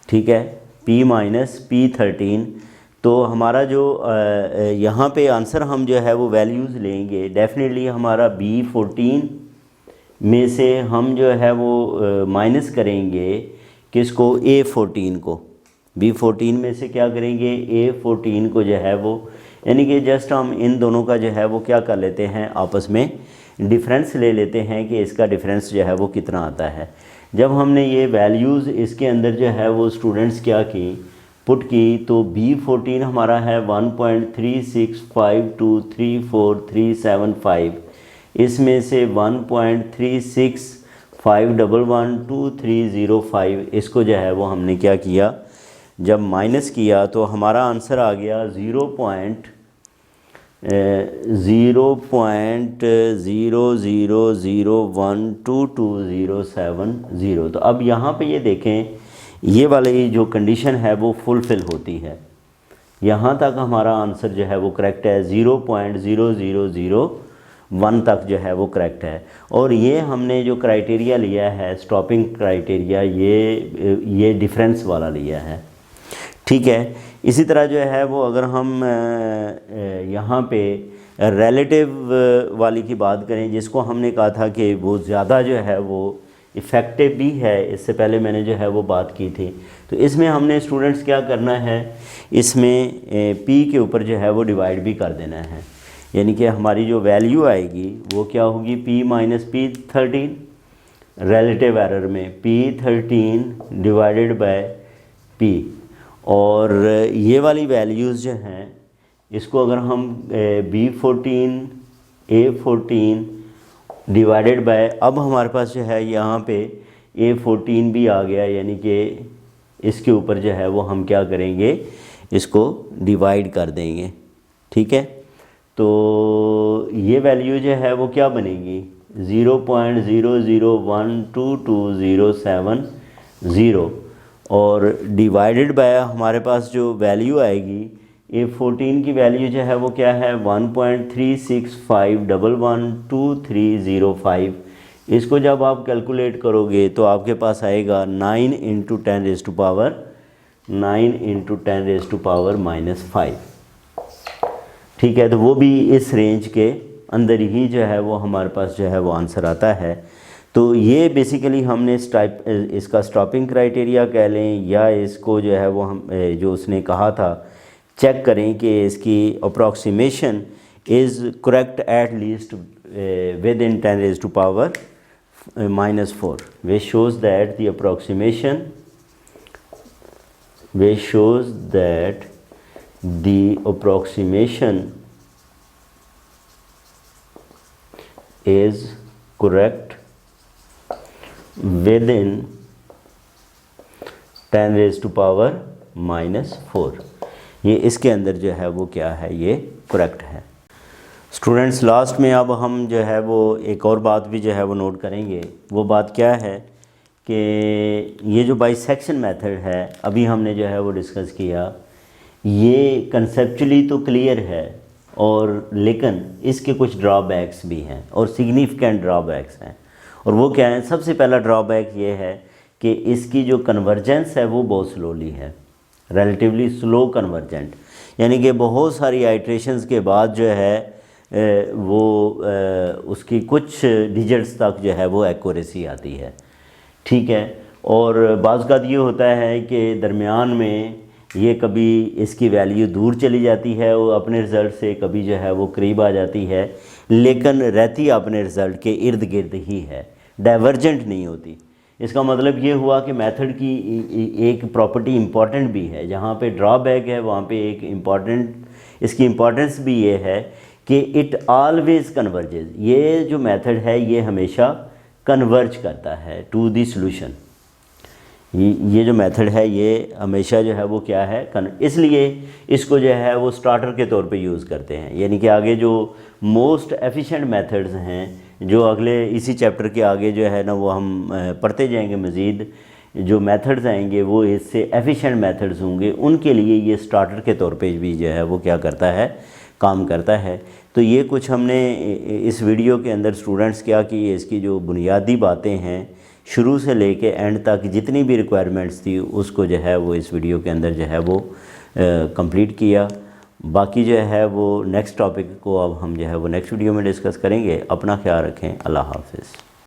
S1: ठीक है, P-P13। तो हमारा जो यहाँ पे आंसर हम जो है वो वैल्यूज़ लेंगे, डेफिनेटली हमारा B14 में से हम जो है वो माइनस करेंगे किसको, A14 को। B14 में से क्या करेंगे, A14 को जो है वो, यानी कि जस्ट हम इन दोनों का जो है वो क्या कर लेते हैं, आपस में डिफरेंस ले लेते हैं कि इसका डिफरेंस जो है वो कितना आता है। जब हमने ये वैल्यूज़ इसके अंदर जो है वो स्टूडेंट्स क्या की, पुट की, तो B14 हमारा है 1.365234375। इसमें से 1.365112305 इसको जो है वो हमने क्या किया, जब माइनस किया तो हमारा आंसर आ गया 0.0001222070। तो अब यहाँ पे ये देखें, ये वाली जो कंडीशन है वो फुलफ़िल होती है, यहाँ तक हमारा आंसर जो है वो करेक्ट है, 0.0001 तक जो है वो करेक्ट है। और ये हमने जो क्राइटेरिया लिया है, स्टॉपिंग क्राइटेरिया, ये डिफरेंस वाला लिया है, ठीक है। इसी तरह जो है वो अगर हम यहाँ पे रिलेटिव वाली की बात करें, जिसको हमने कहा था कि वो ज़्यादा जो है वो इफ़ेक्टिव भी है, इससे पहले मैंने जो है वो बात की थी। तो इसमें हमने स्टूडेंट्स क्या करना है, इसमें P के ऊपर जो है वो डिवाइड भी कर देना है, यानी कि हमारी जो वैल्यू आएगी वो क्या होगी, P-P13 रिलेटिव एरर में P13 डिवाइडेड बाय P। और ये वाली वैल्यूज़ जो हैं इसको अगर हम B14 A14 डिवाइडेड बाय, अब हमारे पास जो है यहाँ पे A14 भी आ गया, यानी कि इसके ऊपर जो है वो हम क्या करेंगे, इसको डिवाइड कर देंगे, ठीक है। तो ये वैल्यू जो है वो क्या बनेगी, 0.00122070 और डिवाइडेड बाय हमारे पास जो वैल्यू आएगी A14 की वैल्यू जो है वो क्या है, 1.365112305। इसको जब आप कैलकुलेट करोगे तो आपके पास आएगा 9 × 10⁻⁻5, ठीक है। तो वो भी इस रेंज के अंदर ही जो है वो हमारे पास जो है वो आंसर आता है। तो ये बेसिकली हमने इसका स्टॉपिंग क्राइटेरिया कह लें, या इसको जो है वो हम जो उसने कहा था चेक करें कि इसकी approximation is correct eight least within 10⁻⁻⁴, which shows that the approximation is correct within 10⁻⁻⁴। ये इसके अंदर जो है वो क्या है, ये करेक्ट है। स्टूडेंट्स लास्ट में अब हम जो है वो एक और बात भी जो है वो नोट करेंगे। वो बात क्या है कि ये जो बाइसेक्शन मेथड है अभी हमने जो है वो डिस्कस किया, ये कंसेप्चुअली तो क्लियर है और लेकिन इसके कुछ ड्रॉबैक्स भी हैं और सिग्निफिकेंट ड्रॉबैक्स हैं। और वो क्या है? सबसे पहला ड्रॉबैक ये है कि इसकी जो कन्वर्जेंस है वो बहुत स्लोली है, रिलेटिवली स्लो कन्वर्जेंट, यानी कि बहुत सारी आइट्रेशंस के बाद जो है उसकी कुछ डिजिट्स तक जो है वो एक्यूरेसी आती है। ठीक है। और बाज़ ये होता है कि दरमियान में ये कभी इसकी वैल्यू दूर चली जाती है वो अपने रिज़ल्ट से, कभी जो है वो करीब आ जाती है, लेकिन रहती अपने रिज़ल्ट के इर्द गिर्द ही है, डाइवर्जेंट नहीं होती। इसका मतलब ये हुआ कि मेथड की एक प्रॉपर्टी इम्पॉर्टेंट भी है, जहाँ पे ड्रॉबैक है वहाँ पे एक इसकी इम्पॉर्टेंस भी ये है कि इट ऑलवेज़ कन्वर्जेस। ये जो मेथड है ये हमेशा कन्वर्ज करता है टू दी सॉल्यूशन। ये जो मेथड है ये हमेशा जो है वो क्या है, इसलिए इसको जो है वो स्टार्टर के तौर पे यूज़ करते हैं। यानी कि आगे जो मोस्ट एफिशिएंट मेथड्स हैं जो अगले इसी चैप्टर के आगे जो है ना वो हम पढ़ते जाएंगे, मज़ीद जो मेथड्स आएंगे वो इससे एफिशिएंट मेथड्स होंगे, उनके लिए ये स्टार्टर के तौर पे भी जो है वो क्या करता है, काम करता है। तो ये कुछ हमने इस वीडियो के अंदर स्टूडेंट्स क्या की, इसकी जो बुनियादी बातें हैं शुरू से लेके एंड तक जितनी भी रिक्वायरमेंट्स थी उसको जो है वो इस वीडियो के अंदर जो है वो कंप्लीट किया। बाकी जो है वो नेक्स्ट टॉपिक को अब हम जो है वो नेक्स्ट वीडियो में डिस्कस करेंगे। अपना ख्याल रखें। अल्लाह हाफ़िज़।